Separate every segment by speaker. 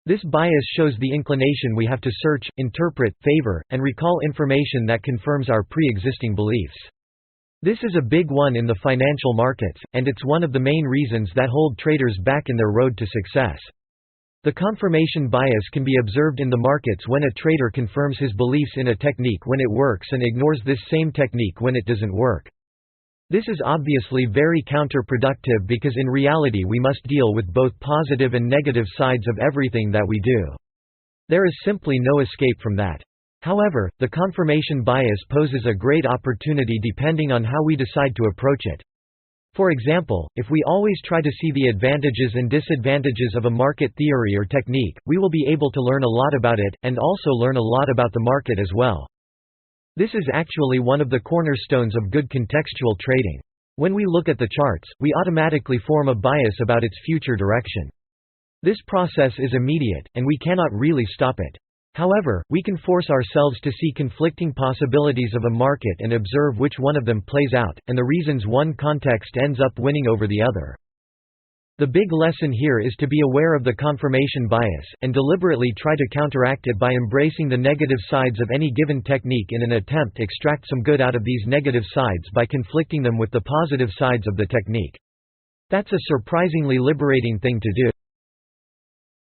Speaker 1: This bias shows the inclination we have to search, interpret, favor, and recall information that confirms our pre-existing beliefs. This is a big one in the financial markets, and it's one of the main reasons that hold traders back in their road to success. The confirmation bias can be observed in the markets when a trader confirms his beliefs in a technique when it works and ignores this same technique when it doesn't work. This is obviously very counterproductive because in reality we must deal with both positive and negative sides of everything that we do. There is simply no escape from that. However, the confirmation bias poses a great opportunity depending on how we decide to approach it. For example, if we always try to see the advantages and disadvantages of a market theory or technique, we will be able to learn a lot about it, and also learn a lot about the market as well. This is actually one of the cornerstones of good contextual trading. When we look at the charts, we automatically form a bias about its future direction. This process is immediate, and we cannot really stop it. However, we can force ourselves to see conflicting possibilities of a market and observe which one of them plays out, and the reasons one context ends up winning over the other. The big lesson here is to be aware of the confirmation bias, and deliberately try to counteract it by embracing the negative sides of any given technique in an attempt to extract some good out of these negative sides by conflicting them with the positive sides of the technique. That's a surprisingly liberating thing to do.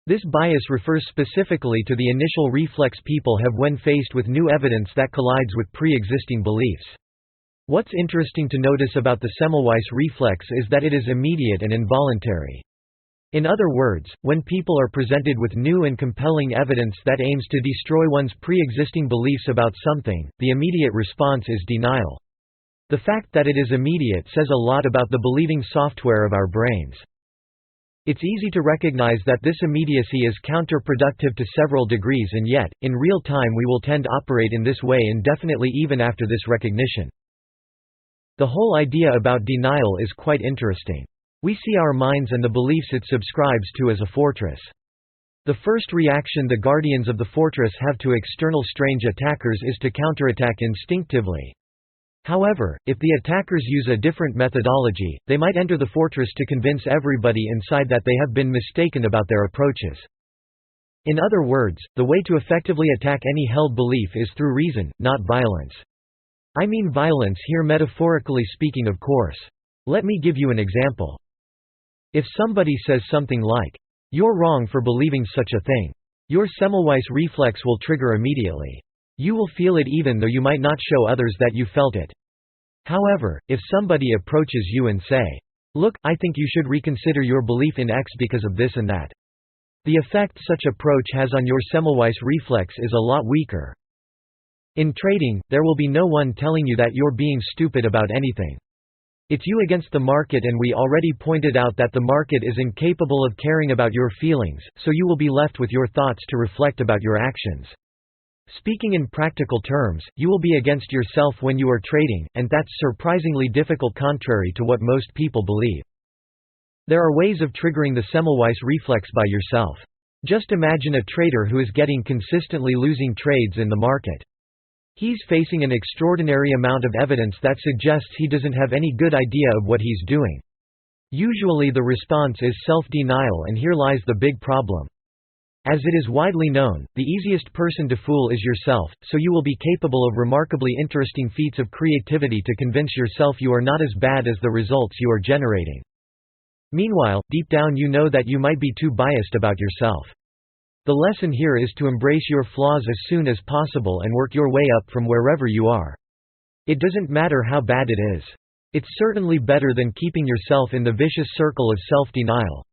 Speaker 1: This bias refers specifically to the initial reflex people have when faced with new evidence that collides with pre-existing beliefs. What's interesting to notice about the Semmelweis reflex is that it is immediate and involuntary. In other words, when people are presented with new and compelling evidence that aims to destroy one's pre-existing beliefs about something, the immediate response is denial. The fact that it is immediate says a lot about the believing software of our brains. It's easy to recognize that this immediacy is counterproductive to several degrees, and yet, in real time we will tend to operate in this way indefinitely even after this recognition. The whole idea about denial is quite interesting. We see our minds and the beliefs it subscribes to as a fortress. The first reaction the guardians of the fortress have to external strange attackers is to counterattack instinctively. However, if the attackers use a different methodology, they might enter the fortress to convince everybody inside that they have been mistaken about their approaches. In other words, the way to effectively attack any held belief is through reason, not violence. I mean violence here metaphorically speaking, of course. Let me give you an example. If somebody says something like, "You're wrong for believing such a thing," your Semmelweis reflex will trigger immediately. You will feel it even though you might not show others that you felt it. However, if somebody approaches you and say, "Look, I think you should reconsider your belief in X because of this and that," the effect such approach has on your Semmelweis reflex is a lot weaker. In trading, there will be no one telling you that you're being stupid about anything. It's you against the market, and we already pointed out that the market is incapable of caring about your feelings, so you will be left with your thoughts to reflect about your actions. Speaking in practical terms, you will be against yourself when you are trading, and that's surprisingly difficult contrary to what most people believe. There are ways of triggering the Semmelweis reflex by yourself. Just imagine a trader who is getting consistently losing trades in the market. He's facing an extraordinary amount of evidence that suggests he doesn't have any good idea of what he's doing. Usually the response is self-denial, and here lies the big problem. As it is widely known, the easiest person to fool is yourself, so you will be capable of remarkably interesting feats of creativity to convince yourself you are not as bad as the results you are generating. Meanwhile, deep down you know that you might be too biased about yourself. The lesson here is to embrace your flaws as soon as possible and work your way up from wherever you are. It doesn't matter how bad it is. It's certainly better than keeping yourself in the vicious circle of self-denial.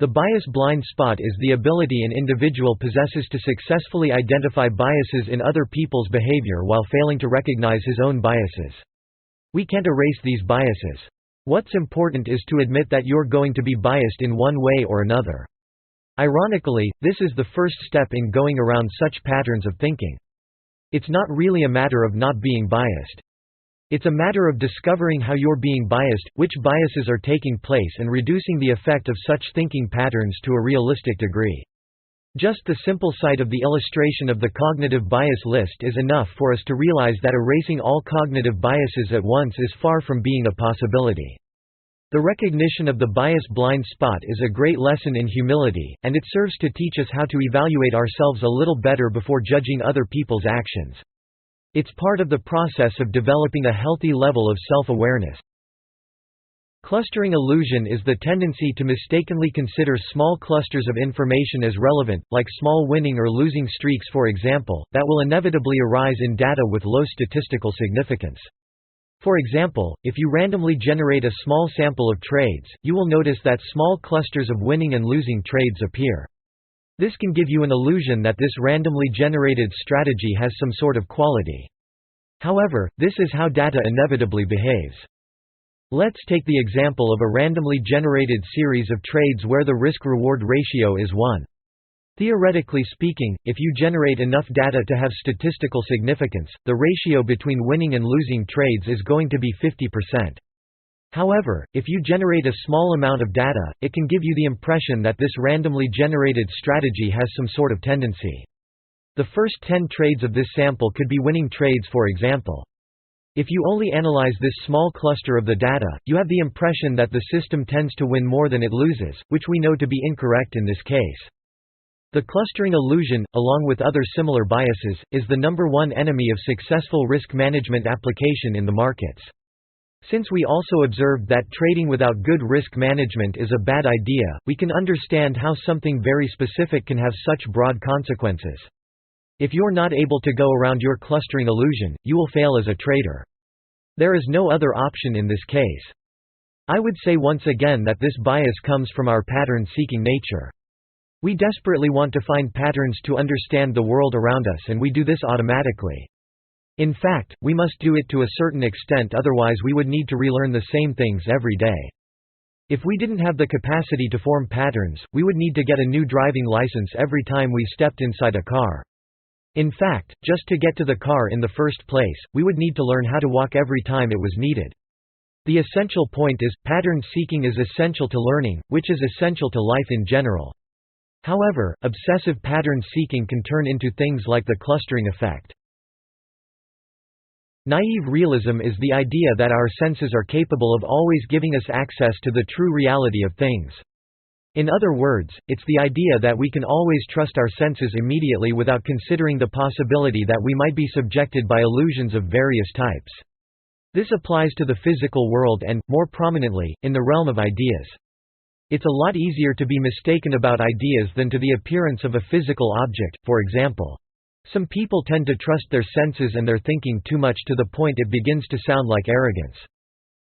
Speaker 1: The bias blind spot is the ability an individual possesses to successfully identify biases in other people's behavior while failing to recognize his own biases. We can't erase these biases. What's important is to admit that you're going to be biased in one way or another. Ironically, this is the first step in going around such patterns of thinking. It's not really a matter of not being biased. It's a matter of discovering how you're being biased, which biases are taking place, and reducing the effect of such thinking patterns to a realistic degree. Just the simple sight of the illustration of the cognitive bias list is enough for us to realize that erasing all cognitive biases at once is far from being a possibility. The recognition of the bias blind spot is a great lesson in humility, and it serves to teach us how to evaluate ourselves a little better before judging other people's actions. It's part of the process of developing a healthy level of self-awareness. Clustering illusion is the tendency to mistakenly consider small clusters of information as relevant, like small winning or losing streaks for example, that will inevitably arise in data with low statistical significance. For example, if you randomly generate a small sample of trades, you will notice that small clusters of winning and losing trades appear. This can give you an illusion that this randomly generated strategy has some sort of quality. However, this is how data inevitably behaves. Let's take the example of a randomly generated series of trades where the risk-reward ratio is 1. Theoretically speaking, if you generate enough data to have statistical significance, the ratio between winning and losing trades is going to be 50%. However, if you generate a small amount of data, it can give you the impression that this randomly generated strategy has some sort of tendency. The first 10 trades of this sample could be winning trades, for example. If you only analyze this small cluster of the data, you have the impression that the system tends to win more than it loses, which we know to be incorrect in this case. The clustering illusion, along with other similar biases, is the number one enemy of successful risk management application in the markets. Since we also observed that trading without good risk management is a bad idea, we can understand how something very specific can have such broad consequences. If you're not able to go around your clustering illusion, you will fail as a trader. There is no other option in this case. I would say once again that this bias comes from our pattern-seeking nature. We desperately want to find patterns to understand the world around us, and we do this automatically. In fact, we must do it to a certain extent, otherwise we would need to relearn the same things every day. If we didn't have the capacity to form patterns, we would need to get a new driving license every time we stepped inside a car. In fact, just to get to the car in the first place, we would need to learn how to walk every time it was needed. The essential point is, pattern seeking is essential to learning, which is essential to life in general. However, obsessive pattern seeking can turn into things like the clustering effect. Naive realism is the idea that our senses are capable of always giving us access to the true reality of things. In other words, it's the idea that we can always trust our senses immediately without considering the possibility that we might be subjected by illusions of various types. This applies to the physical world and, more prominently, in the realm of ideas. It's a lot easier to be mistaken about ideas than to the appearance of a physical object, for example. Some people tend to trust their senses and their thinking too much to the point it begins to sound like arrogance.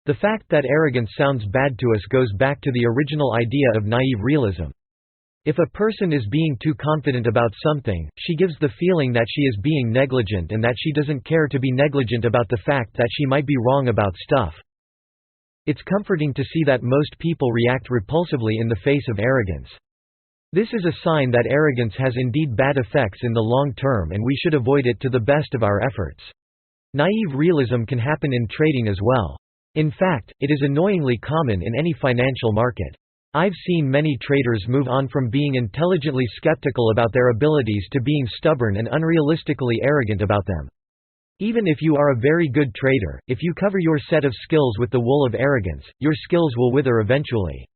Speaker 1: The fact that arrogance sounds bad to us goes back to the original idea of naive realism. If a person is being too confident about something, she gives the feeling that she is being negligent and that she doesn't care to be negligent about the fact that she might be wrong about stuff. It's comforting to see that most people react repulsively in the face of arrogance. This is a sign that arrogance has indeed bad effects in the long term and we should avoid it to the best of our efforts. Naive realism can happen in trading as well. In fact, it is annoyingly common in any financial market. I've seen many traders move on from being intelligently skeptical about their abilities to being stubborn and unrealistically arrogant about them. Even if you are a very good trader, if you cover your set of skills with the wool of arrogance, your skills will wither eventually.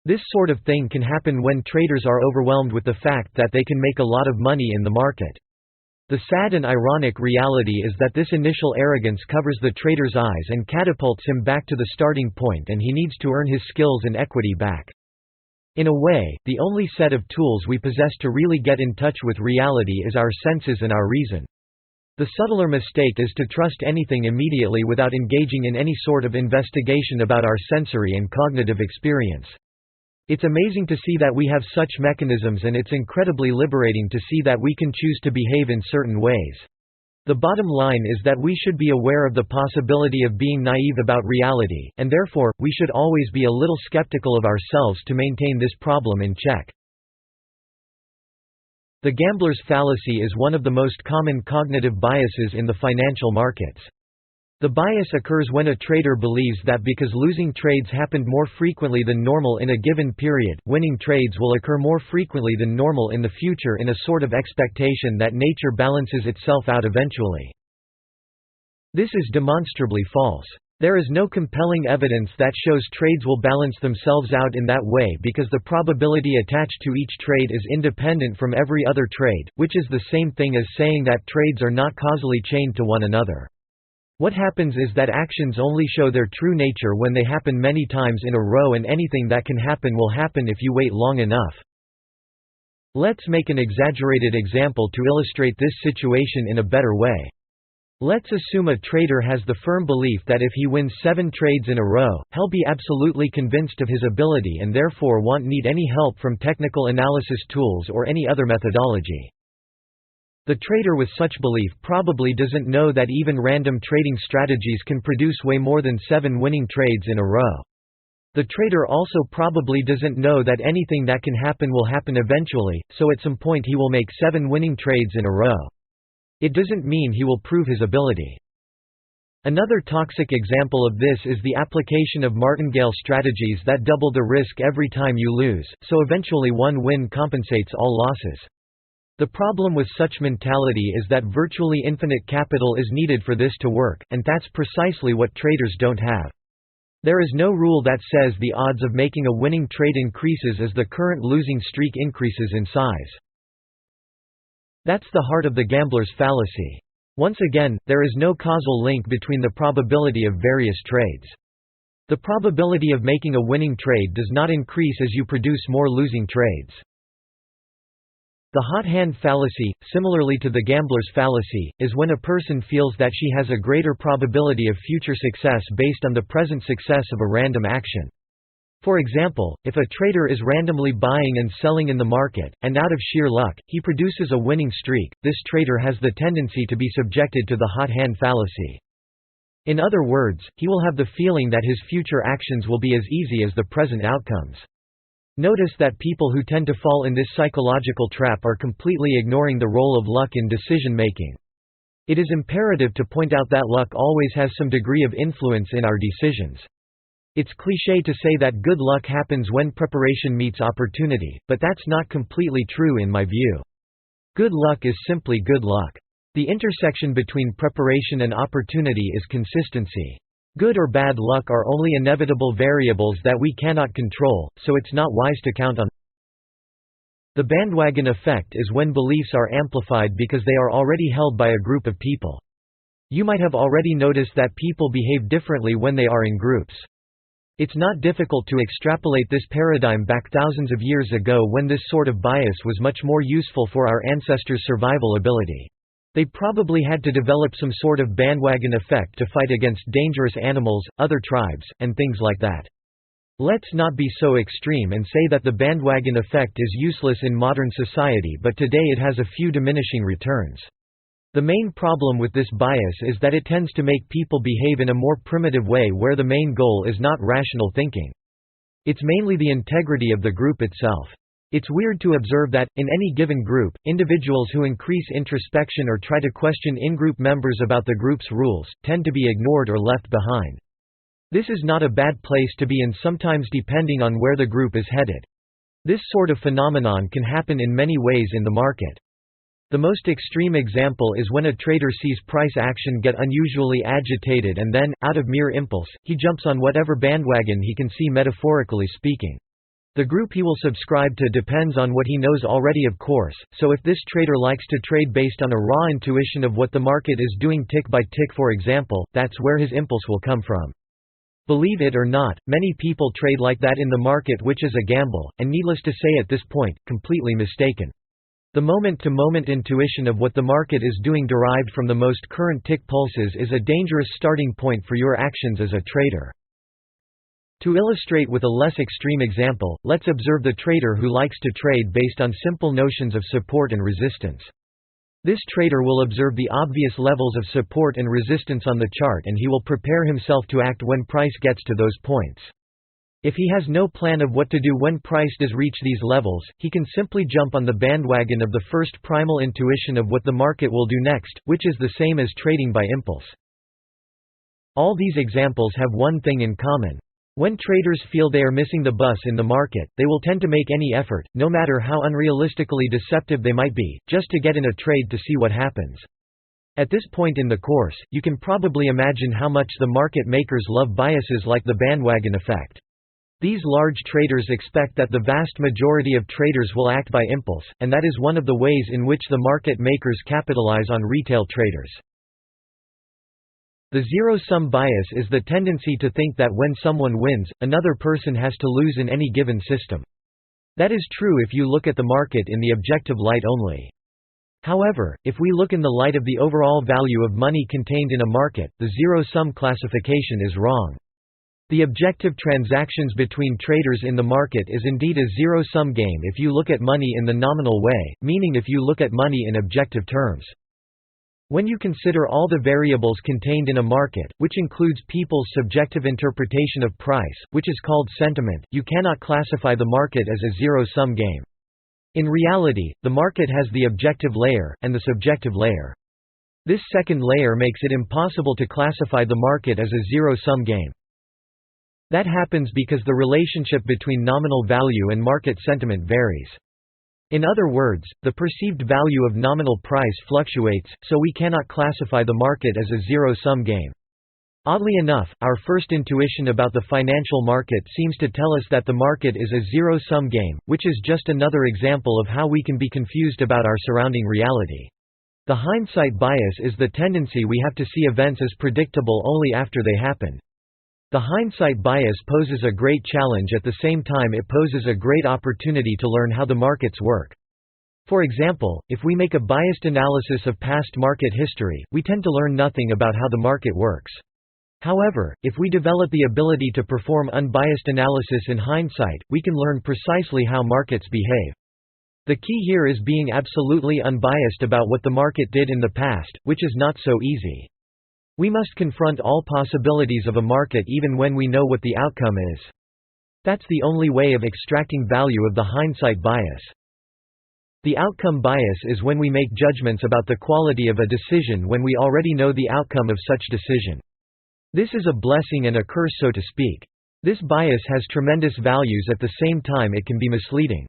Speaker 1: This sort of thing can happen when traders are overwhelmed with the fact that they can make a lot of money in the market. The sad and ironic reality is that this initial arrogance covers the trader's eyes and catapults him back to the starting point, and he needs to earn his skills and equity back. In a way, the only set of tools we possess to really get in touch with reality is our senses and our reason. The subtler mistake is to trust anything immediately without engaging in any sort of investigation about our sensory and cognitive experience. It's amazing to see that we have such mechanisms, and it's incredibly liberating to see that we can choose to behave in certain ways. The bottom line is that we should be aware of the possibility of being naive about reality, and therefore, we should always be a little skeptical of ourselves to maintain this problem in check. The gambler's fallacy is one of the most common cognitive biases in the financial markets. The bias occurs when a trader believes that because losing trades happened more frequently than normal in a given period, winning trades will occur more frequently than normal in the future, in a sort of expectation that nature balances itself out eventually. This is demonstrably false. There is no compelling evidence that shows trades will balance themselves out in that way because the probability attached to each trade is independent from every other trade, which is the same thing as saying that trades are not causally chained to one another. What happens is that actions only show their true nature when they happen many times in a row, and anything that can happen will happen if you wait long enough. Let's make an exaggerated example to illustrate this situation in a better way. Let's assume a trader has the firm belief that if he wins 7 trades in a row, he'll be absolutely convinced of his ability and therefore won't need any help from technical analysis tools or any other methodology. The trader with such belief probably doesn't know that even random trading strategies can produce way more than 7 winning trades in a row. The trader also probably doesn't know that anything that can happen will happen eventually, so at some point he will make 7 winning trades in a row. It doesn't mean he will prove his ability. Another toxic example of this is the application of martingale strategies that double the risk every time you lose, so eventually one win compensates all losses. The problem with such mentality is that virtually infinite capital is needed for this to work, and that's precisely what traders don't have. There is no rule that says the odds of making a winning trade increases as the current losing streak increases in size. That's the heart of the gambler's fallacy. Once again, there is no causal link between the probability of various trades. The probability of making a winning trade does not increase as you produce more losing trades. The hot hand fallacy, similarly to the gambler's fallacy, is when a person feels that she has a greater probability of future success based on the present success of a random action. For example, if a trader is randomly buying and selling in the market, and out of sheer luck, he produces a winning streak, this trader has the tendency to be subjected to the hot hand fallacy. In other words, he will have the feeling that his future actions will be as easy as the present outcomes. Notice that people who tend to fall in this psychological trap are completely ignoring the role of luck in decision-making. It is imperative to point out that luck always has some degree of influence in our decisions. It's cliché to say that good luck happens when preparation meets opportunity, but that's not completely true in my view. Good luck is simply good luck. The intersection between preparation and opportunity is consistency. Good or bad luck are only inevitable variables that we cannot control, so it's not wise to count on. The bandwagon effect is when beliefs are amplified because they are already held by a group of people. You might have already noticed that people behave differently when they are in groups. It's not difficult to extrapolate this paradigm back thousands of years ago when this sort of bias was much more useful for our ancestors' survival ability. They probably had to develop some sort of bandwagon effect to fight against dangerous animals, other tribes, and things like that. Let's not be so extreme and say that the bandwagon effect is useless in modern society, but today it has a few diminishing returns. The main problem with this bias is that it tends to make people behave in a more primitive way where the main goal is not rational thinking. It's mainly the integrity of the group itself. It's weird to observe that, in any given group, individuals who increase introspection or try to question in-group members about the group's rules, tend to be ignored or left behind. This is not a bad place to be in, sometimes depending on where the group is headed. This sort of phenomenon can happen in many ways in the market. The most extreme example is when a trader sees price action get unusually agitated and then, out of mere impulse, he jumps on whatever bandwagon he can see, metaphorically speaking. The group he will subscribe to depends on what he knows already, of course, so if this trader likes to trade based on a raw intuition of what the market is doing tick by tick, for example, that's where his impulse will come from. Believe it or not, many people trade like that in the market, which is a gamble, and needless to say at this point, completely mistaken. The moment-to-moment intuition of what the market is doing derived from the most current tick pulses is a dangerous starting point for your actions as a trader. To illustrate with a less extreme example, let's observe the trader who likes to trade based on simple notions of support and resistance. This trader will observe the obvious levels of support and resistance on the chart, and he will prepare himself to act when price gets to those points. If he has no plan of what to do when price does reach these levels, he can simply jump on the bandwagon of the first primal intuition of what the market will do next, which is the same as trading by impulse. All these examples have one thing in common. When traders feel they are missing the bus in the market, they will tend to make any effort, no matter how unrealistically deceptive they might be, just to get in a trade to see what happens. At this point in the course, you can probably imagine how much the market makers love biases like the bandwagon effect. These large traders expect that the vast majority of traders will act by impulse, and that is one of the ways in which the market makers capitalize on retail traders. The zero-sum bias is the tendency to think that when someone wins, another person has to lose in any given system. That is true if you look at the market in the objective light only. However, if we look in the light of the overall value of money contained in a market, the zero-sum classification is wrong. The objective transactions between traders in the market is indeed a zero-sum game if you look at money in the nominal way, meaning if you look at money in objective terms. When you consider all the variables contained in a market, which includes people's subjective interpretation of price, which is called sentiment, you cannot classify the market as a zero-sum game. In reality, the market has the objective layer, and the subjective layer. This second layer makes it impossible to classify the market as a zero-sum game. That happens because the relationship between nominal value and market sentiment varies. In other words, the perceived value of nominal price fluctuates, so we cannot classify the market as a zero-sum game. Oddly enough, our first intuition about the financial market seems to tell us that the market is a zero-sum game, which is just another example of how we can be confused about our surrounding reality. The hindsight bias is the tendency we have to see events as predictable only after they happened. The hindsight bias poses a great challenge. At the same time, it poses a great opportunity to learn how the markets work. For example, if we make a biased analysis of past market history, we tend to learn nothing about how the market works. However, if we develop the ability to perform unbiased analysis in hindsight, we can learn precisely how markets behave. The key here is being absolutely unbiased about what the market did in the past, which is not so easy. We must confront all possibilities of a market even when we know what the outcome is. That's the only way of extracting value of the hindsight bias. The outcome bias is when we make judgments about the quality of a decision when we already know the outcome of such decision. This is a blessing and a curse, so to speak. This bias has tremendous values. At the same time, it can be misleading.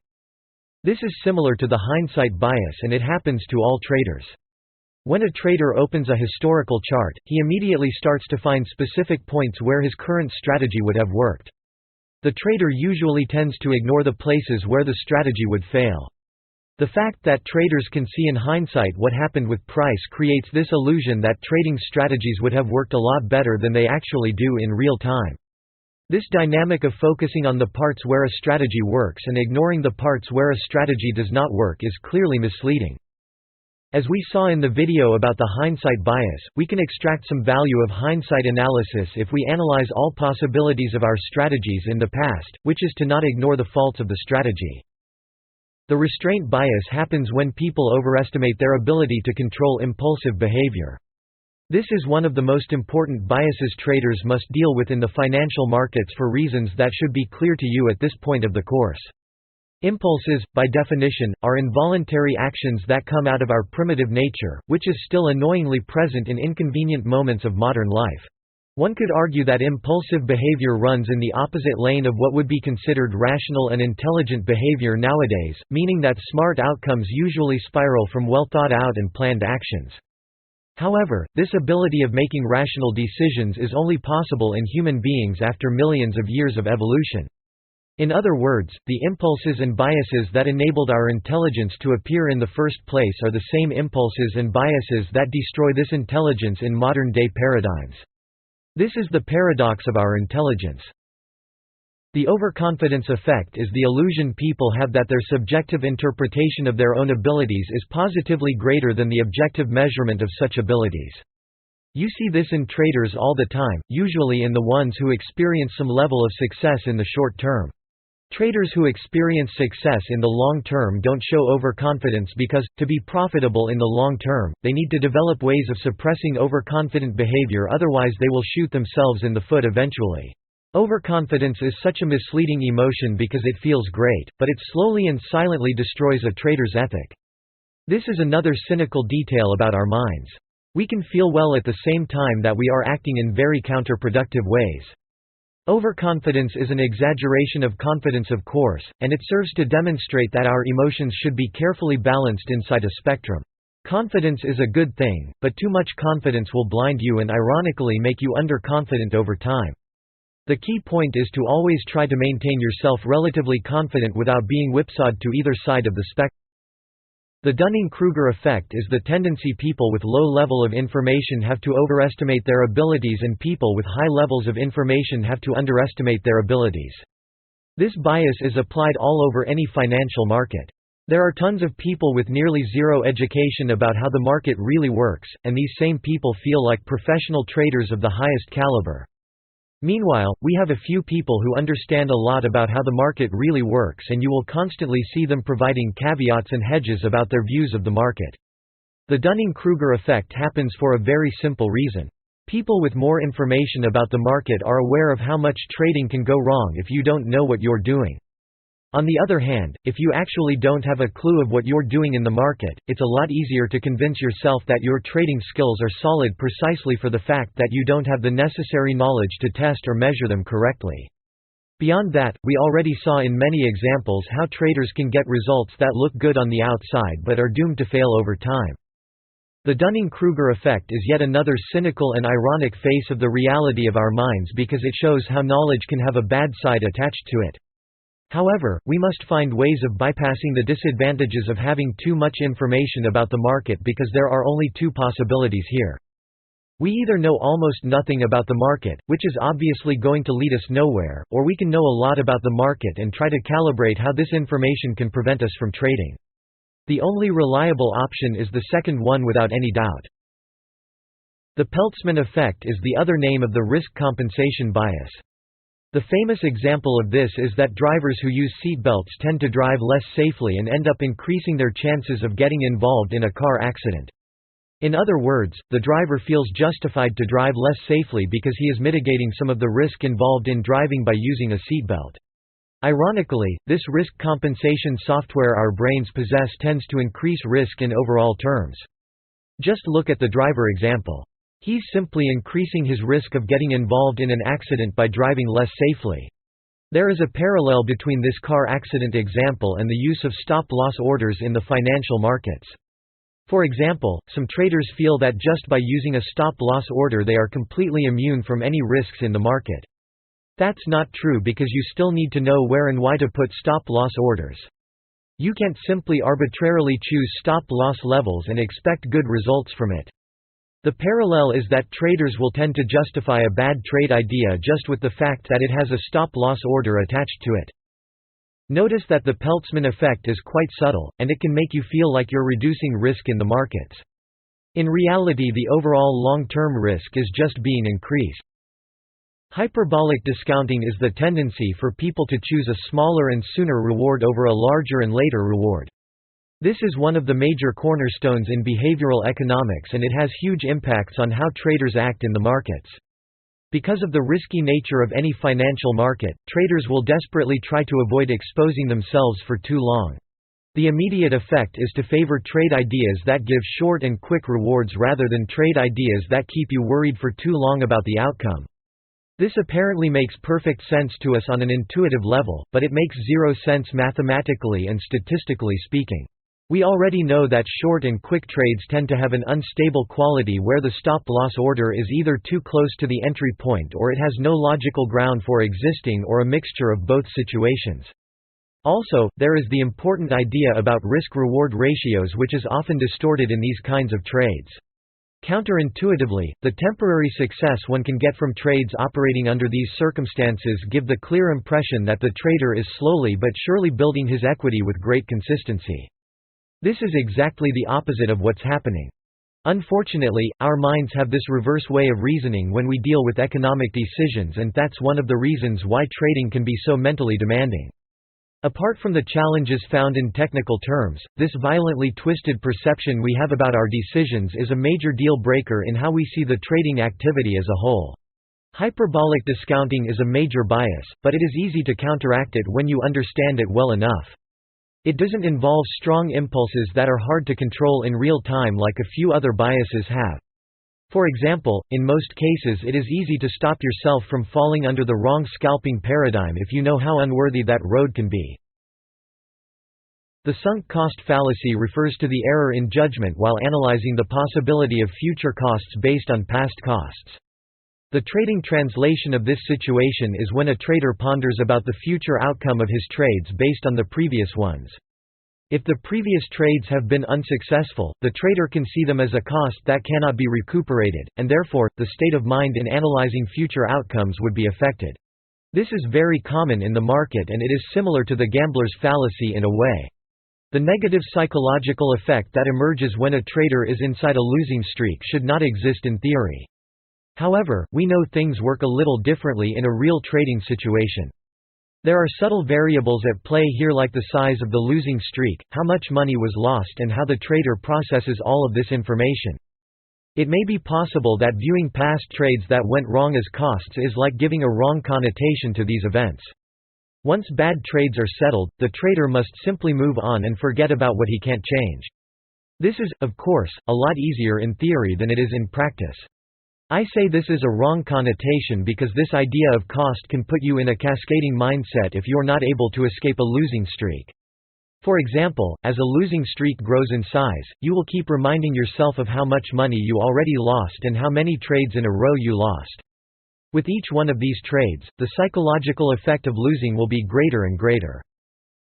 Speaker 1: This is similar to the hindsight bias, and it happens to all traders. When a trader opens a historical chart, he immediately starts to find specific points where his current strategy would have worked. The trader usually tends to ignore the places where the strategy would fail. The fact that traders can see in hindsight what happened with price creates this illusion that trading strategies would have worked a lot better than they actually do in real time. This dynamic of focusing on the parts where a strategy works and ignoring the parts where a strategy does not work is clearly misleading. As we saw in the video about the hindsight bias, we can extract some value of hindsight analysis if we analyze all possibilities of our strategies in the past, which is to not ignore the faults of the strategy. The restraint bias happens when people overestimate their ability to control impulsive behavior. This is one of the most important biases traders must deal with in the financial markets for reasons that should be clear to you at this point of the course. Impulses, by definition, are involuntary actions that come out of our primitive nature, which is still annoyingly present in inconvenient moments of modern life. One could argue that impulsive behavior runs in the opposite lane of what would be considered rational and intelligent behavior nowadays, meaning that smart outcomes usually spiral from well-thought-out and planned actions. However, this ability of making rational decisions is only possible in human beings after millions of years of evolution. In other words, the impulses and biases that enabled our intelligence to appear in the first place are the same impulses and biases that destroy this intelligence in modern-day paradigms. This is the paradox of our intelligence. The overconfidence effect is the illusion people have that their subjective interpretation of their own abilities is positively greater than the objective measurement of such abilities. You see this in traders all the time, usually in the ones who experience some level of success in the short term. Traders who experience success in the long term don't show overconfidence because, to be profitable in the long term, they need to develop ways of suppressing overconfident behavior, otherwise they will shoot themselves in the foot eventually. Overconfidence is such a misleading emotion because it feels great, but it slowly and silently destroys a trader's ethic. This is another cynical detail about our minds. We can feel well at the same time that we are acting in very counterproductive ways. Overconfidence is an exaggeration of confidence, of course, and it serves to demonstrate that our emotions should be carefully balanced inside a spectrum. Confidence is a good thing, but too much confidence will blind you and ironically make you underconfident over time. The key point is to always try to maintain yourself relatively confident without being whipsawed to either side of the spectrum. The Dunning-Kruger effect is the tendency people with low level of information have to overestimate their abilities and people with high levels of information have to underestimate their abilities. This bias is applied all over any financial market. There are tons of people with nearly zero education about how the market really works, and these same people feel like professional traders of the highest caliber. Meanwhile, we have a few people who understand a lot about how the market really works, and you will constantly see them providing caveats and hedges about their views of the market. The Dunning-Kruger effect happens for a very simple reason. People with more information about the market are aware of how much trading can go wrong if you don't know what you're doing. On the other hand, if you actually don't have a clue of what you're doing in the market, it's a lot easier to convince yourself that your trading skills are solid precisely for the fact that you don't have the necessary knowledge to test or measure them correctly. Beyond that, we already saw in many examples how traders can get results that look good on the outside but are doomed to fail over time. The Dunning-Kruger effect is yet another cynical and ironic face of the reality of our minds because it shows how knowledge can have a bad side attached to it. However, we must find ways of bypassing the disadvantages of having too much information about the market because there are only two possibilities here. We either know almost nothing about the market, which is obviously going to lead us nowhere, or we can know a lot about the market and try to calibrate how this information can prevent us from trading. The only reliable option is the second one without any doubt. The Peltzman effect is the other name of the risk compensation bias. The famous example of this is that drivers who use seatbelts tend to drive less safely and end up increasing their chances of getting involved in a car accident. In other words, the driver feels justified to drive less safely because he is mitigating some of the risk involved in driving by using a seatbelt. Ironically, this risk compensation software our brains possess tends to increase risk in overall terms. Just look at the driver example. He's simply increasing his risk of getting involved in an accident by driving less safely. There is a parallel between this car accident example and the use of stop-loss orders in the financial markets. For example, some traders feel that just by using a stop-loss order they are completely immune from any risks in the market. That's not true because you still need to know where and why to put stop-loss orders. You can't simply arbitrarily choose stop-loss levels and expect good results from it. The parallel is that traders will tend to justify a bad trade idea just with the fact that it has a stop-loss order attached to it. Notice that the Peltzman effect is quite subtle, and it can make you feel like you're reducing risk in the markets. In reality, the overall long-term risk is just being increased. Hyperbolic discounting is the tendency for people to choose a smaller and sooner reward over a larger and later reward. This is one of the major cornerstones in behavioral economics, and it has huge impacts on how traders act in the markets. Because of the risky nature of any financial market, traders will desperately try to avoid exposing themselves for too long. The immediate effect is to favor trade ideas that give short and quick rewards rather than trade ideas that keep you worried for too long about the outcome. This apparently makes perfect sense to us on an intuitive level, but it makes zero sense mathematically and statistically speaking. We already know that short and quick trades tend to have an unstable quality where the stop-loss order is either too close to the entry point or it has no logical ground for existing or a mixture of both situations. Also, there is the important idea about risk-reward ratios which is often distorted in these kinds of trades. Counterintuitively, the temporary success one can get from trades operating under these circumstances give the clear impression that the trader is slowly but surely building his equity with great consistency. This is exactly the opposite of what's happening. Unfortunately, our minds have this reverse way of reasoning when we deal with economic decisions, and that's one of the reasons why trading can be so mentally demanding. Apart from the challenges found in technical terms, this violently twisted perception we have about our decisions is a major deal breaker in how we see the trading activity as a whole. Hyperbolic discounting is a major bias, but it is easy to counteract it when you understand it well enough. It doesn't involve strong impulses that are hard to control in real time like a few other biases have. For example, in most cases it is easy to stop yourself from falling under the wrong scalping paradigm if you know how unworthy that road can be. The sunk cost fallacy refers to the error in judgment while analyzing the possibility of future costs based on past costs. The trading translation of this situation is when a trader ponders about the future outcome of his trades based on the previous ones. If the previous trades have been unsuccessful, the trader can see them as a cost that cannot be recuperated, and therefore, the state of mind in analyzing future outcomes would be affected. This is very common in the market and it is similar to the gambler's fallacy in a way. The negative psychological effect that emerges when a trader is inside a losing streak should not exist in theory. However, we know things work a little differently in a real trading situation. There are subtle variables at play here like the size of the losing streak, how much money was lost and how the trader processes all of this information. It may be possible that viewing past trades that went wrong as costs is like giving a wrong connotation to these events. Once bad trades are settled, the trader must simply move on and forget about what he can't change. This is, of course, a lot easier in theory than it is in practice. I say this is a wrong connotation because this idea of cost can put you in a cascading mindset if you're not able to escape a losing streak. For example, as a losing streak grows in size, you will keep reminding yourself of how much money you already lost and how many trades in a row you lost. With each one of these trades, the psychological effect of losing will be greater and greater.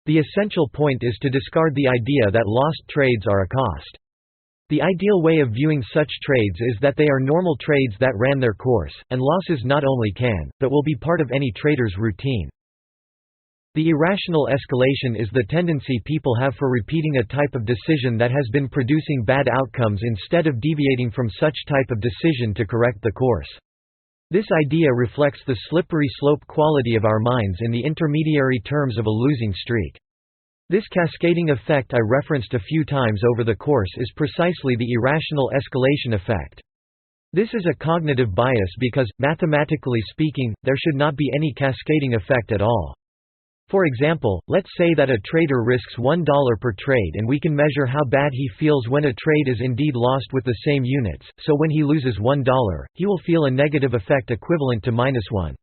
Speaker 1: The essential point is to discard the idea that lost trades are a cost. The ideal way of viewing such trades is that they are normal trades that ran their course, and losses not only can, but will be part of any trader's routine. The irrational escalation is the tendency people have for repeating a type of decision that has been producing bad outcomes instead of deviating from such type of decision to correct the course. This idea reflects the slippery slope quality of our minds in the intermediary terms of a losing streak. This cascading effect I referenced a few times over the course is precisely the irrational escalation effect. This is a cognitive bias because, mathematically speaking, there should not be any cascading effect at all. For example, let's say that a trader risks $1 per trade and we can measure how bad he feels when a trade is indeed lost with the same units, so when he loses $1, he will feel a negative effect equivalent to -1.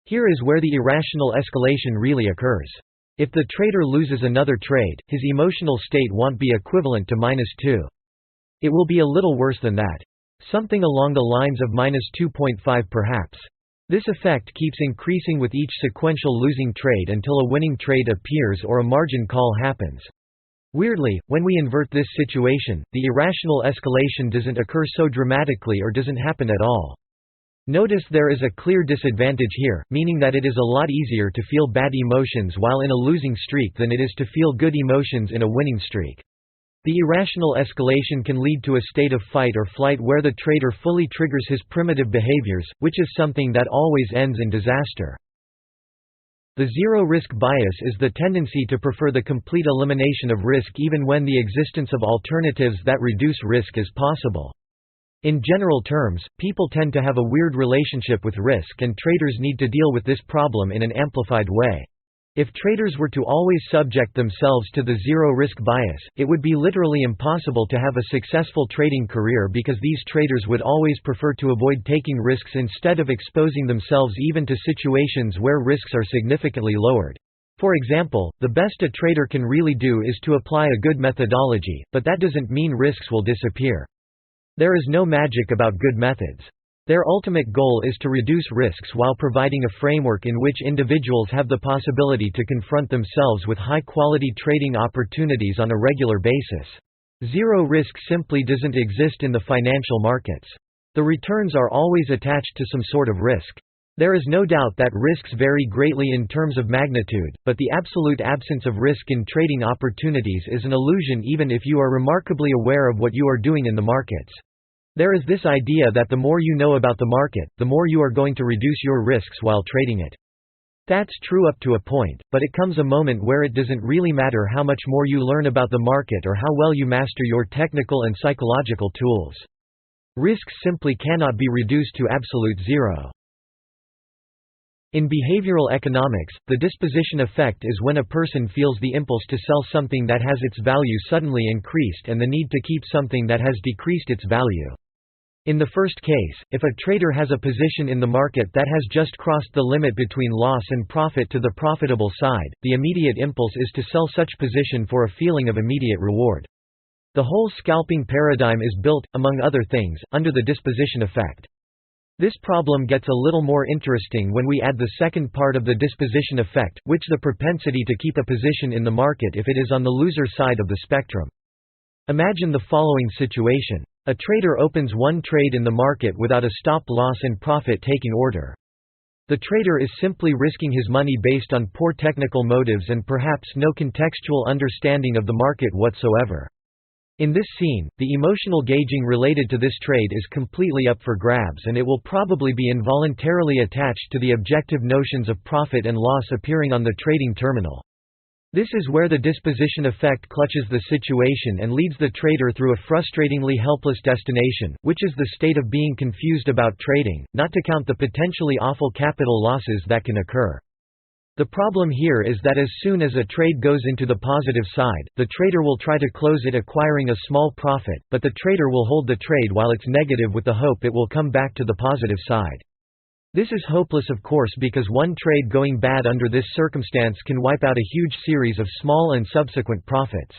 Speaker 1: Here is where the irrational escalation really occurs. If the trader loses another trade, his emotional state won't be equivalent to -2. It will be a little worse than that. Something along the lines of -2.5 perhaps. This effect keeps increasing with each sequential losing trade until a winning trade appears or a margin call happens. Weirdly, when we invert this situation, the irrational escalation doesn't occur so dramatically or doesn't happen at all. Notice there is a clear disadvantage here, meaning that it is a lot easier to feel bad emotions while in a losing streak than it is to feel good emotions in a winning streak. The irrational escalation can lead to a state of fight or flight where the trader fully triggers his primitive behaviors, which is something that always ends in disaster. The zero-risk bias is the tendency to prefer the complete elimination of risk even when the existence of alternatives that reduce risk is possible. In general terms, people tend to have a weird relationship with risk and traders need to deal with this problem in an amplified way. If traders were to always subject themselves to the zero-risk bias, it would be literally impossible to have a successful trading career because these traders would always prefer to avoid taking risks instead of exposing themselves even to situations where risks are significantly lowered. For example, the best a trader can really do is to apply a good methodology, but that doesn't mean risks will disappear. There is no magic about good methods. Their ultimate goal is to reduce risks while providing a framework in which individuals have the possibility to confront themselves with high-quality trading opportunities on a regular basis. Zero risk simply doesn't exist in the financial markets. The returns are always attached to some sort of risk. There is no doubt that risks vary greatly in terms of magnitude, but the absolute absence of risk in trading opportunities is an illusion even if you are remarkably aware of what you are doing in the markets. There is this idea that the more you know about the market, the more you are going to reduce your risks while trading it. That's true up to a point, but it comes a moment where it doesn't really matter how much more you learn about the market or how well you master your technical and psychological tools. Risks simply cannot be reduced to absolute zero. In behavioral economics, the disposition effect is when a person feels the impulse to sell something that has its value suddenly increased and the need to keep something that has decreased its value. In the first case, if a trader has a position in the market that has just crossed the limit between loss and profit to the profitable side, the immediate impulse is to sell such position for a feeling of immediate reward. The whole scalping paradigm is built, among other things, under the disposition effect. This problem gets a little more interesting when we add the second part of the disposition effect, which is the propensity to keep a position in the market if it is on the loser side of the spectrum. Imagine the following situation. A trader opens one trade in the market without a stop-loss and profit-taking order. The trader is simply risking his money based on poor technical motives and perhaps no contextual understanding of the market whatsoever. In this scene, the emotional gauging related to this trade is completely up for grabs, and it will probably be involuntarily attached to the objective notions of profit and loss appearing on the trading terminal. This is where the disposition effect clutches the situation and leads the trader through a frustratingly helpless destination, which is the state of being confused about trading, not to count the potentially awful capital losses that can occur. The problem here is that as soon as a trade goes into the positive side, the trader will try to close it acquiring a small profit, but the trader will hold the trade while it's negative with the hope it will come back to the positive side. This is hopeless, of course, because one trade going bad under this circumstance can wipe out a huge series of small and subsequent profits.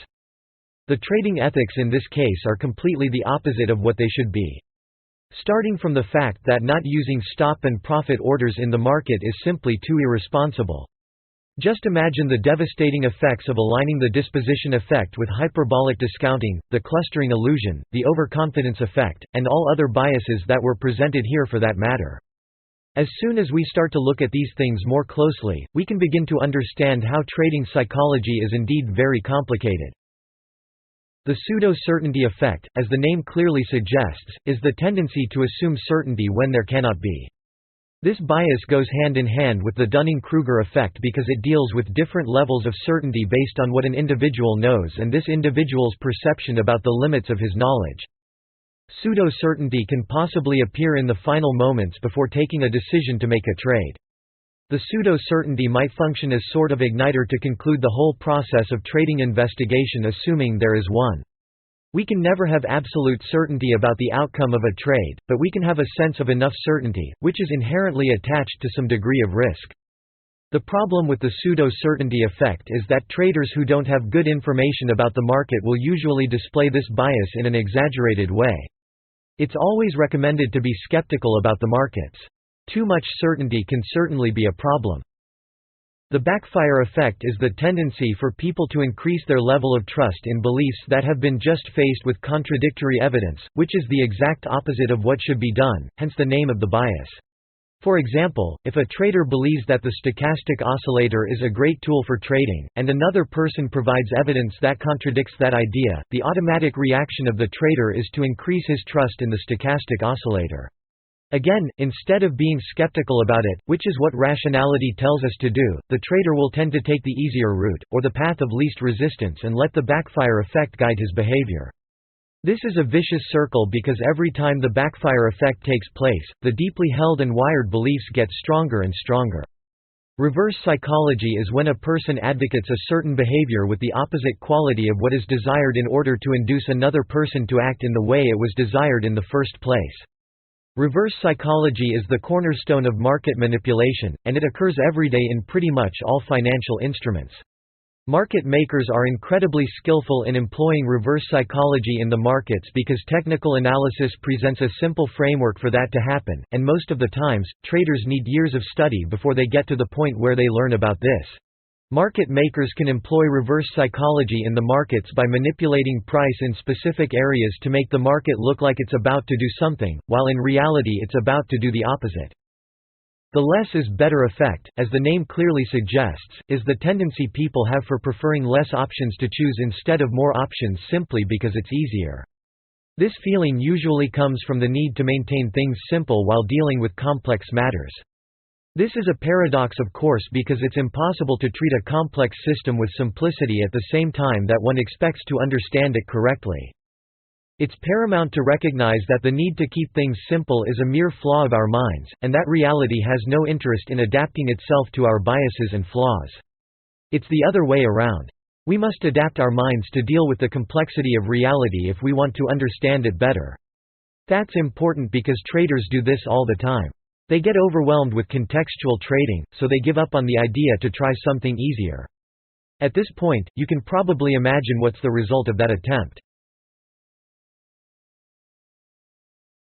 Speaker 1: The trading ethics in this case are completely the opposite of what they should be. Starting from the fact that not using stop and profit orders in the market is simply too irresponsible. Just imagine the devastating effects of aligning the disposition effect with hyperbolic discounting, the clustering illusion, the overconfidence effect, and all other biases that were presented here for that matter. As soon as we start to look at these things more closely, we can begin to understand how trading psychology is indeed very complicated. The pseudo-certainty effect, as the name clearly suggests, is the tendency to assume certainty when there cannot be. This bias goes hand in hand with the Dunning-Kruger effect because it deals with different levels of certainty based on what an individual knows and this individual's perception about the limits of his knowledge. Pseudo-certainty can possibly appear in the final moments before taking a decision to make a trade. The pseudo-certainty might function as sort of igniter to conclude the whole process of trading investigation, assuming there is one. We can never have absolute certainty about the outcome of a trade, but we can have a sense of enough certainty, which is inherently attached to some degree of risk. The problem with the pseudo-certainty effect is that traders who don't have good information about the market will usually display this bias in an exaggerated way. It's always recommended to be skeptical about the markets. Too much certainty can certainly be a problem. The backfire effect is the tendency for people to increase their level of trust in beliefs that have been just faced with contradictory evidence, which is the exact opposite of what should be done, hence the name of the bias. For example, if a trader believes that the stochastic oscillator is a great tool for trading, and another person provides evidence that contradicts that idea, the automatic reaction of the trader is to increase his trust in the stochastic oscillator. Again, instead of being skeptical about it, which is what rationality tells us to do, the trader will tend to take the easier route, or the path of least resistance, and let the backfire effect guide his behavior. This is a vicious circle because every time the backfire effect takes place, the deeply held and wired beliefs get stronger and stronger. Reverse psychology is when a person advocates a certain behavior with the opposite quality of what is desired in order to induce another person to act in the way it was desired in the first place. Reverse psychology is the cornerstone of market manipulation, and it occurs every day in pretty much all financial instruments. Market makers are incredibly skillful in employing reverse psychology in the markets because technical analysis presents a simple framework for that to happen, and most of the times, traders need years of study before they get to the point where they learn about this. Market makers can employ reverse psychology in the markets by manipulating price in specific areas to make the market look like it's about to do something, while in reality it's about to do the opposite. The less is better effect, as the name clearly suggests, is the tendency people have for preferring less options to choose instead of more options simply because it's easier. This feeling usually comes from the need to maintain things simple while dealing with complex matters. This is a paradox, of course, because it's impossible to treat a complex system with simplicity at the same time that one expects to understand it correctly. It's paramount to recognize that the need to keep things simple is a mere flaw of our minds, and that reality has no interest in adapting itself to our biases and flaws. It's the other way around. We must adapt our minds to deal with the complexity of reality if we want to understand it better. That's important because traders do this all the time. They get overwhelmed with contextual trading, so they give up on the idea to try something easier. At this point, you can probably imagine what's the result of that attempt.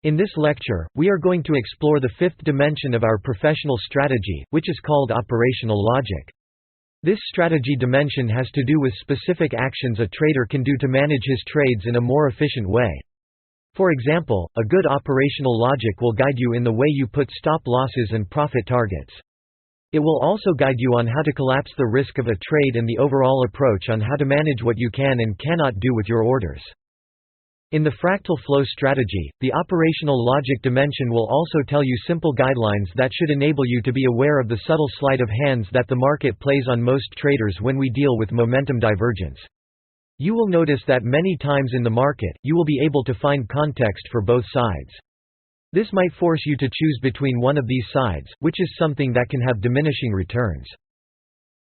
Speaker 1: In this lecture, we are going to explore the fifth dimension of our professional strategy, which is called operational logic. This strategy dimension has to do with specific actions a trader can do to manage his trades in a more efficient way. For example, a good operational logic will guide you in the way you put stop losses and profit targets. It will also guide you on how to collapse the risk of a trade and the overall approach on how to manage what you can and cannot do with your orders. In the fractal flow strategy, the operational logic dimension will also tell you simple guidelines that should enable you to be aware of the subtle sleight of hands that the market plays on most traders when we deal with momentum divergence. You will notice that many times in the market, you will be able to find context for both sides. This might force you to choose between one of these sides, which is something that can have diminishing returns.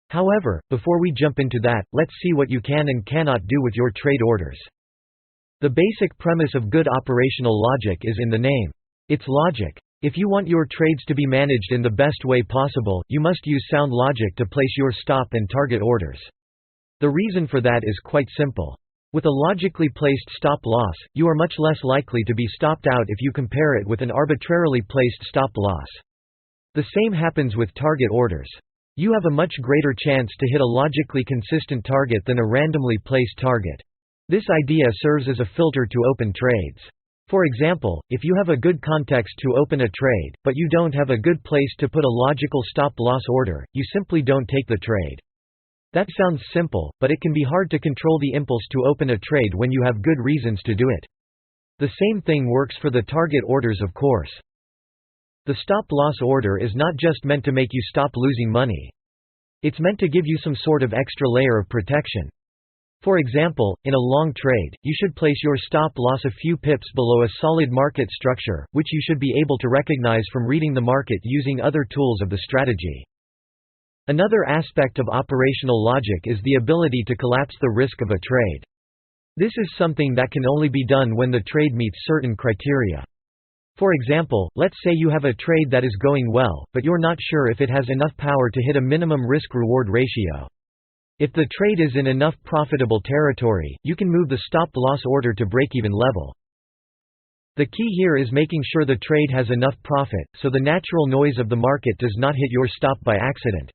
Speaker 1: However, before we jump into that, let's see what you can and cannot do with your trade orders. The basic premise of good operational logic is in the name. It's logic. If you want your trades to be managed in the best way possible, you must use sound logic to place your stop and target orders. The reason for that is quite simple. With a logically placed stop loss, you are much less likely to be stopped out if you compare it with an arbitrarily placed stop loss. The same happens with target orders. You have a much greater chance to hit a logically consistent target than a randomly placed target. This idea serves as a filter to open trades. For example, if you have a good context to open a trade, but you don't have a good place to put a logical stop-loss order, you simply don't take the trade. That sounds simple, but it can be hard to control the impulse to open a trade when you have good reasons to do it. The same thing works for the target orders, of course. The stop-loss order is not just meant to make you stop losing money. It's meant to give you some sort of extra layer of protection. For example, in a long trade, you should place your stop loss a few pips below a solid market structure, which you should be able to recognize from reading the market using other tools of the strategy. Another aspect of operational logic is the ability to collapse the risk of a trade. This is something that can only be done when the trade meets certain criteria. For example, let's say you have a trade that is going well, but you're not sure if it has enough power to hit a minimum risk-reward ratio. If the trade is in enough profitable territory, you can move the stop-loss order to break-even level. The key here is making sure the trade has enough profit, so the natural noise of the market does not hit your stop by accident.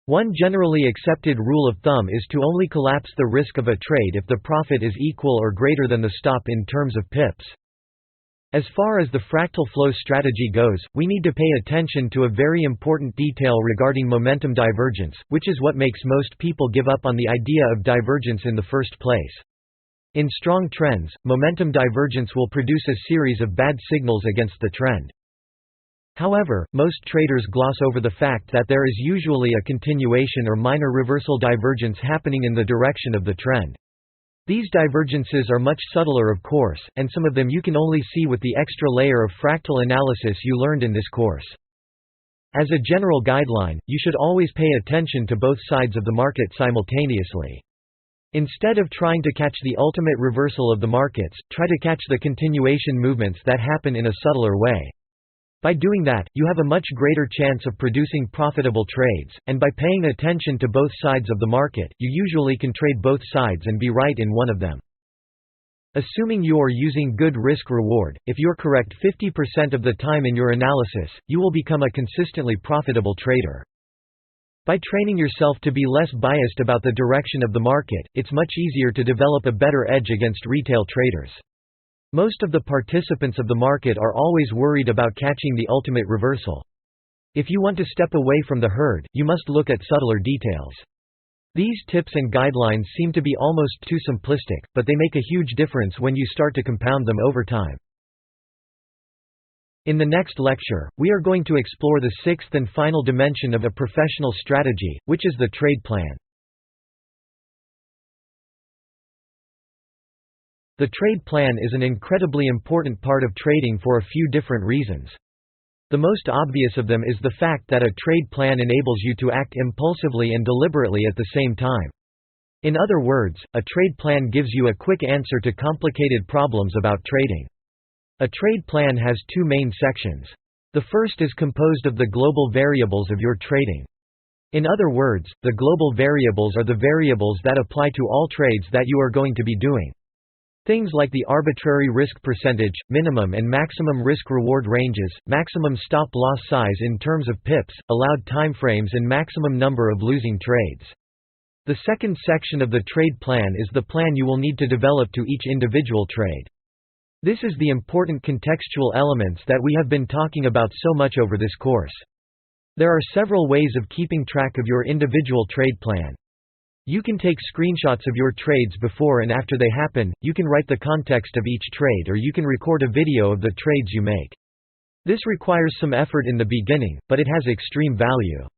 Speaker 1: One generally accepted rule of thumb is to only collapse the risk of a trade if the profit is equal or greater than the stop in terms of pips. As far as the fractal flow strategy goes, we need to pay attention to a very important detail regarding momentum divergence, which is what makes most people give up on the idea of divergence in the first place. In strong trends, momentum divergence will produce a series of bad signals against the trend. However, most traders gloss over the fact that there is usually a continuation or minor reversal divergence happening in the direction of the trend. These divergences are much subtler, of course, and some of them you can only see with the extra layer of fractal analysis you learned in this course. As a general guideline, you should always pay attention to both sides of the market simultaneously. Instead of trying to catch the ultimate reversal of the markets, try to catch the continuation movements that happen in a subtler way. By doing that, you have a much greater chance of producing profitable trades, and by paying attention to both sides of the market, you usually can trade both sides and be right in one of them. Assuming you are using good risk-reward, if you're correct 50% of the time in your analysis, you will become a consistently profitable trader. By training yourself to be less biased about the direction of the market, it's much easier to develop a better edge against retail traders. Most of the participants of the market are always worried about catching the ultimate reversal. If you want to step away from the herd, you must look at subtler details. These tips and guidelines seem to be almost too simplistic, but they make a huge difference when you start to compound them over time. In the next lecture, we are going to explore the sixth and final dimension of a professional strategy, which is the trade plan. The trade plan is an incredibly important part of trading for a few different reasons. The most obvious of them is the fact that a trade plan enables you to act impulsively and deliberately at the same time. In other words, a trade plan gives you a quick answer to complicated problems about trading. A trade plan has two main sections. The first is composed of the global variables of your trading. In other words, the global variables are the variables that apply to all trades that you are going to be doing. Things like the arbitrary risk percentage, minimum and maximum risk-reward ranges, maximum stop-loss size in terms of pips, allowed timeframes and maximum number of losing trades. The second section of the trade plan is the plan you will need to develop to each individual trade. This is the important contextual elements that we have been talking about so much over this course. There are several ways of keeping track of your individual trade plan. You can take screenshots of your trades before and after they happen, you can write the context of each trade, or you can record a video of the trades you make. This requires some effort in the beginning, but it has extreme value.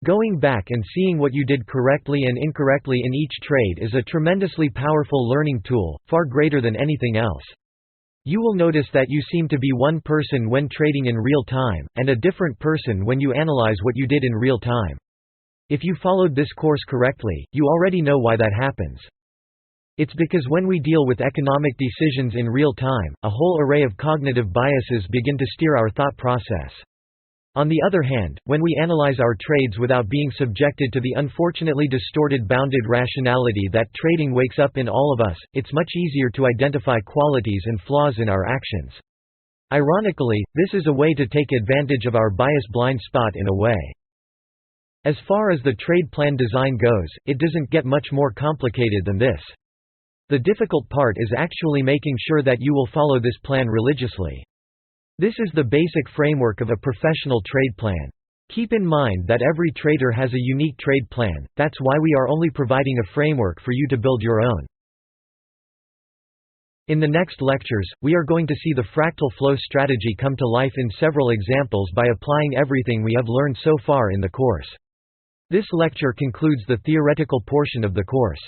Speaker 1: Going back and seeing what you did correctly and incorrectly in each trade is a tremendously powerful learning tool, far greater than anything else. You will notice that you seem to be one person when trading in real time, and a different person when you analyze what you did in real time. If you followed this course correctly, you already know why that happens. It's because when we deal with economic decisions in real time, a whole array of cognitive biases begin to steer our thought process. On the other hand, when we analyze our trades without being subjected to the unfortunately distorted bounded rationality that trading wakes up in all of us, it's much easier to identify qualities and flaws in our actions. Ironically, this is a way to take advantage of our bias blind spot in a way. As far as the trade plan design goes, it doesn't get much more complicated than this. The difficult part is actually making sure that you will follow this plan religiously. This is the basic framework of a professional trade plan. Keep in mind that every trader has a unique trade plan, that's why we are only providing a framework for you to build your own. In the next lectures, we are going to see the fractal flow strategy come to life in several examples by applying everything we have learned so far in the course. This lecture concludes the theoretical portion of the course.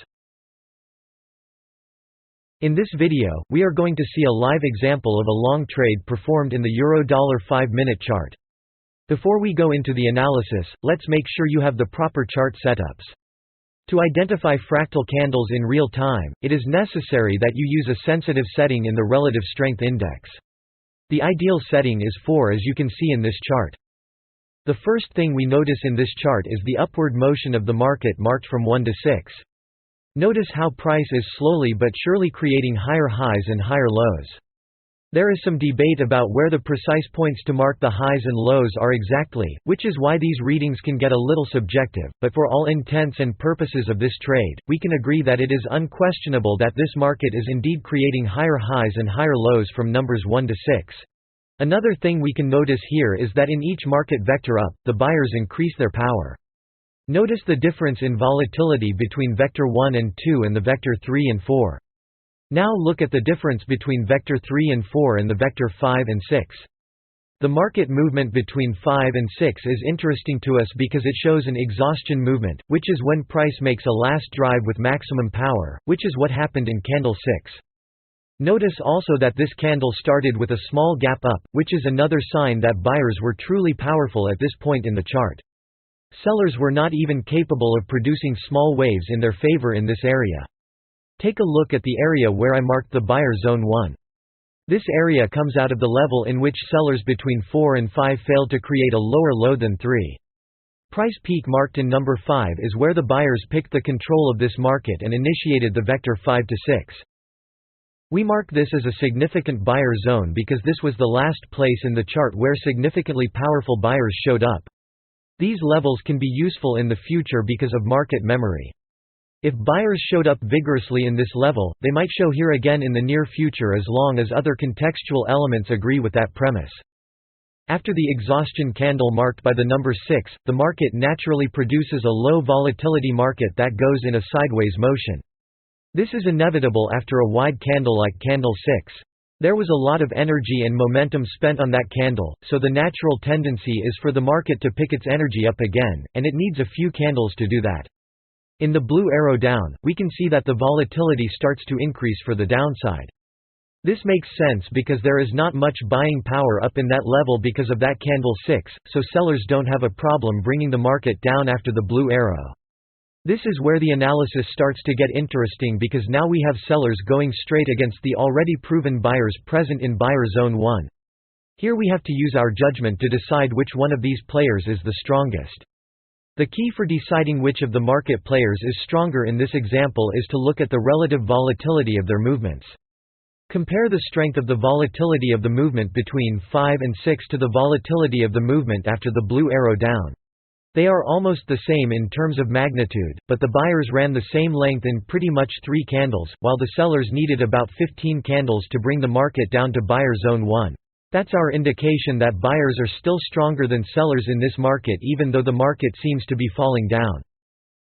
Speaker 1: In this video, we are going to see a live example of a long trade performed in the Euro-dollar 5-minute chart. Before we go into the analysis, let's make sure you have the proper chart setups. To identify fractal candles in real time, it is necessary that you use a sensitive setting in the relative strength index. The ideal setting is 4, as you can see in this chart. The first thing we notice in this chart is the upward motion of the market marked from 1 to 6. Notice how price is slowly but surely creating higher highs and higher lows. There is some debate about where the precise points to mark the highs and lows are exactly, which is why these readings can get a little subjective, but for all intents and purposes of this trade, we can agree that it is unquestionable that this market is indeed creating higher highs and higher lows from numbers 1 to 6. Another thing we can notice here is that in each market vector up, the buyers increase their power. Notice the difference in volatility between vector 1 and 2 and the vector 3 and 4. Now look at the difference between vector 3 and 4 and the vector 5 and 6. The market movement between 5 and 6 is interesting to us because it shows an exhaustion movement, which is when price makes a last drive with maximum power, which is what happened in candle 6. Notice also that this candle started with a small gap up, which is another sign that buyers were truly powerful at this point in the chart. Sellers were not even capable of producing small waves in their favor in this area. Take a look at the area where I marked the buyer zone 1. This area comes out of the level in which sellers between 4 and 5 failed to create a lower low than 3. Price peak marked in number 5 is where the buyers picked the control of this market and initiated the vector 5 to 6. We mark this as a significant buyer zone because this was the last place in the chart where significantly powerful buyers showed up. These levels can be useful in the future because of market memory. If buyers showed up vigorously in this level, they might show here again in the near future as long as other contextual elements agree with that premise. After the exhaustion candle marked by the number 6, the market naturally produces a low volatility market that goes in a sideways motion. This is inevitable after a wide candle like candle 6. There was a lot of energy and momentum spent on that candle, so the natural tendency is for the market to pick its energy up again, and it needs a few candles to do that. In the blue arrow down, we can see that the volatility starts to increase for the downside. This makes sense because there is not much buying power up in that level because of that candle 6, so sellers don't have a problem bringing the market down after the blue arrow. This is where the analysis starts to get interesting because now we have sellers going straight against the already proven buyers present in buyer zone 1. Here we have to use our judgment to decide which one of these players is the strongest. The key for deciding which of the market players is stronger in this example is to look at the relative volatility of their movements. Compare the strength of the volatility of the movement between 5 and 6 to the volatility of the movement after the blue arrow down. They are almost the same in terms of magnitude, but the buyers ran the same length in pretty much 3 candles, while the sellers needed about 15 candles to bring the market down to buyer zone 1. That's our indication that buyers are still stronger than sellers in this market even though the market seems to be falling down.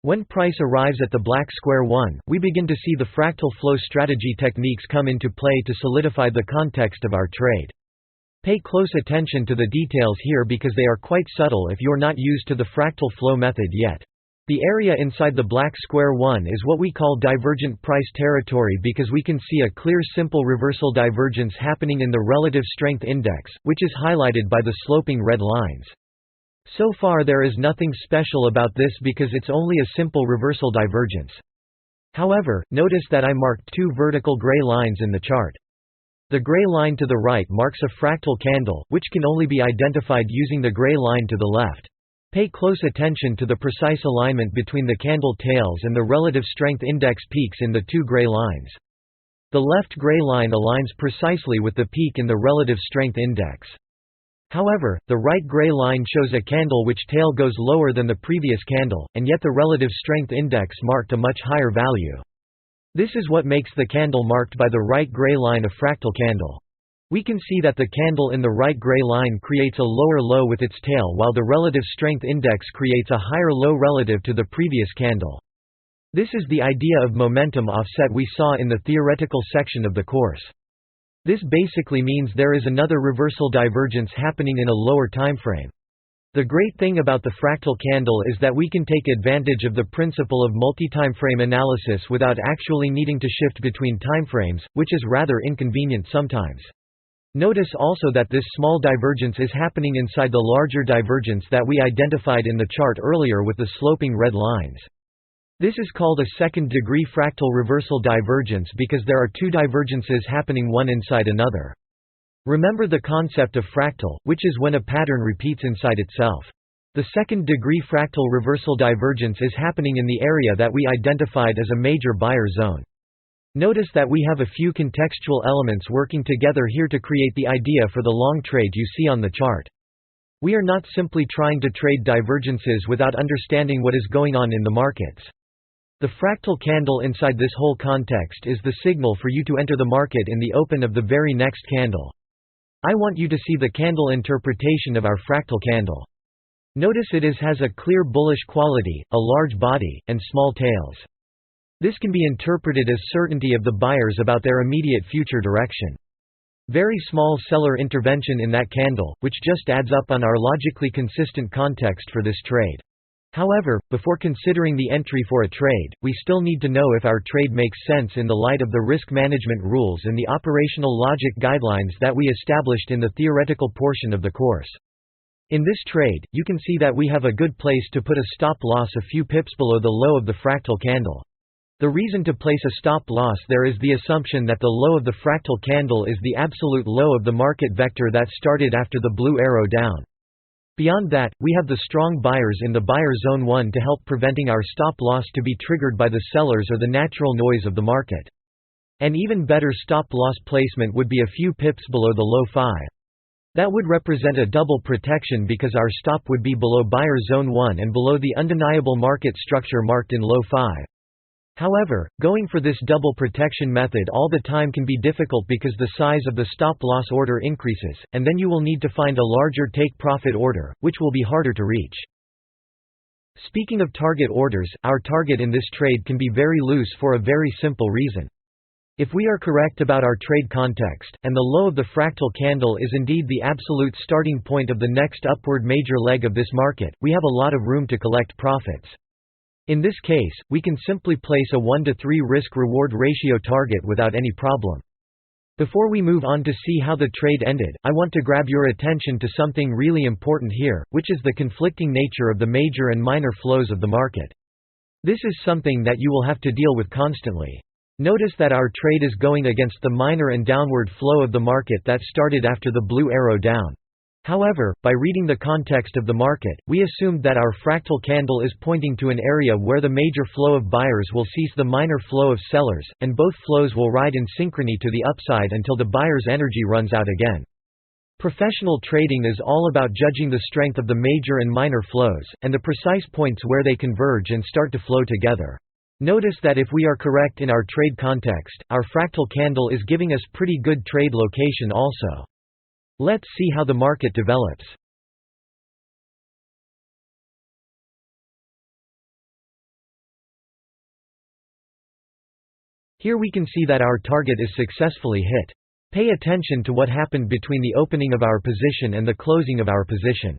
Speaker 1: When price arrives at the black square 1, we begin to see the fractal flow strategy techniques come into play to solidify the context of our trade. Pay close attention to the details here because they are quite subtle if you're not used to the fractal flow method yet. The area inside the black square 1 is what we call divergent price territory because we can see a clear simple reversal divergence happening in the relative strength index, which is highlighted by the sloping red lines. So far there is nothing special about this because it's only a simple reversal divergence. However, notice that I marked 2 vertical gray lines in the chart. The gray line to the right marks a fractal candle, which can only be identified using the gray line to the left. Pay close attention to the precise alignment between the candle tails and the relative strength index peaks in the 2 gray lines. The left gray line aligns precisely with the peak in the relative strength index. However, the right gray line shows a candle which tail goes lower than the previous candle, and yet the relative strength index marked a much higher value. This is what makes the candle marked by the right gray line a fractal candle. We can see that the candle in the right gray line creates a lower low with its tail while the relative strength index creates a higher low relative to the previous candle. This is the idea of momentum offset we saw in the theoretical section of the course. This basically means there is another reversal divergence happening in a lower timeframe. The great thing about the fractal candle is that we can take advantage of the principle of multi-timeframe analysis without actually needing to shift between timeframes, which is rather inconvenient sometimes. Notice also that this small divergence is happening inside the larger divergence that we identified in the chart earlier with the sloping red lines. This is called a second-degree fractal reversal divergence because there are 2 divergences happening one inside another. Remember the concept of fractal, which is when a pattern repeats inside itself. The second-degree fractal reversal divergence is happening in the area that we identified as a major buyer zone. Notice that we have a few contextual elements working together here to create the idea for the long trade you see on the chart. We are not simply trying to trade divergences without understanding what is going on in the markets. The fractal candle inside this whole context is the signal for you to enter the market in the open of the very next candle. I want you to see the candle interpretation of our fractal candle. Notice it has a clear bullish quality, a large body, and small tails. This can be interpreted as certainty of the buyers about their immediate future direction. Very small seller intervention in that candle, which just adds up on our logically consistent context for this trade. However, before considering the entry for a trade, we still need to know if our trade makes sense in the light of the risk management rules and the operational logic guidelines that we established in the theoretical portion of the course. In this trade, you can see that we have a good place to put a stop loss a few pips below the low of the fractal candle. The reason to place a stop loss there is the assumption that the low of the fractal candle is the absolute low of the market vector that started after the blue arrow down. Beyond that, we have the strong buyers in the buyer zone 1 to help preventing our stop loss to be triggered by the sellers or the natural noise of the market. An even better stop loss placement would be a few pips below the low 5. That would represent a double protection because our stop would be below buyer zone 1 and below the undeniable market structure marked in low 5. However, going for this double protection method all the time can be difficult because the size of the stop-loss order increases, and then you will need to find a larger take-profit order, which will be harder to reach. Speaking of target orders, our target in this trade can be very loose for a very simple reason. If we are correct about our trade context, and the low of the fractal candle is indeed the absolute starting point of the next upward major leg of this market, we have a lot of room to collect profits. In this case, we can simply place a 1 to 3 risk-reward ratio target without any problem. Before we move on to see how the trade ended, I want to grab your attention to something really important here, which is the conflicting nature of the major and minor flows of the market. This is something that you will have to deal with constantly. Notice that our trade is going against the minor and downward flow of the market that started after the blue arrow down. However, by reading the context of the market, we assumed that our fractal candle is pointing to an area where the major flow of buyers will cease the minor flow of sellers, and both flows will ride in synchrony to the upside until the buyer's energy runs out again. Professional trading is all about judging the strength of the major and minor flows, and the precise points where they converge and start to flow together. Notice that if we are correct in our trade context, our fractal candle is giving us pretty good trade location also. Let's see how the market develops. Here we can see that our target is successfully hit. Pay attention to what happened between the opening of our position and the closing of our position.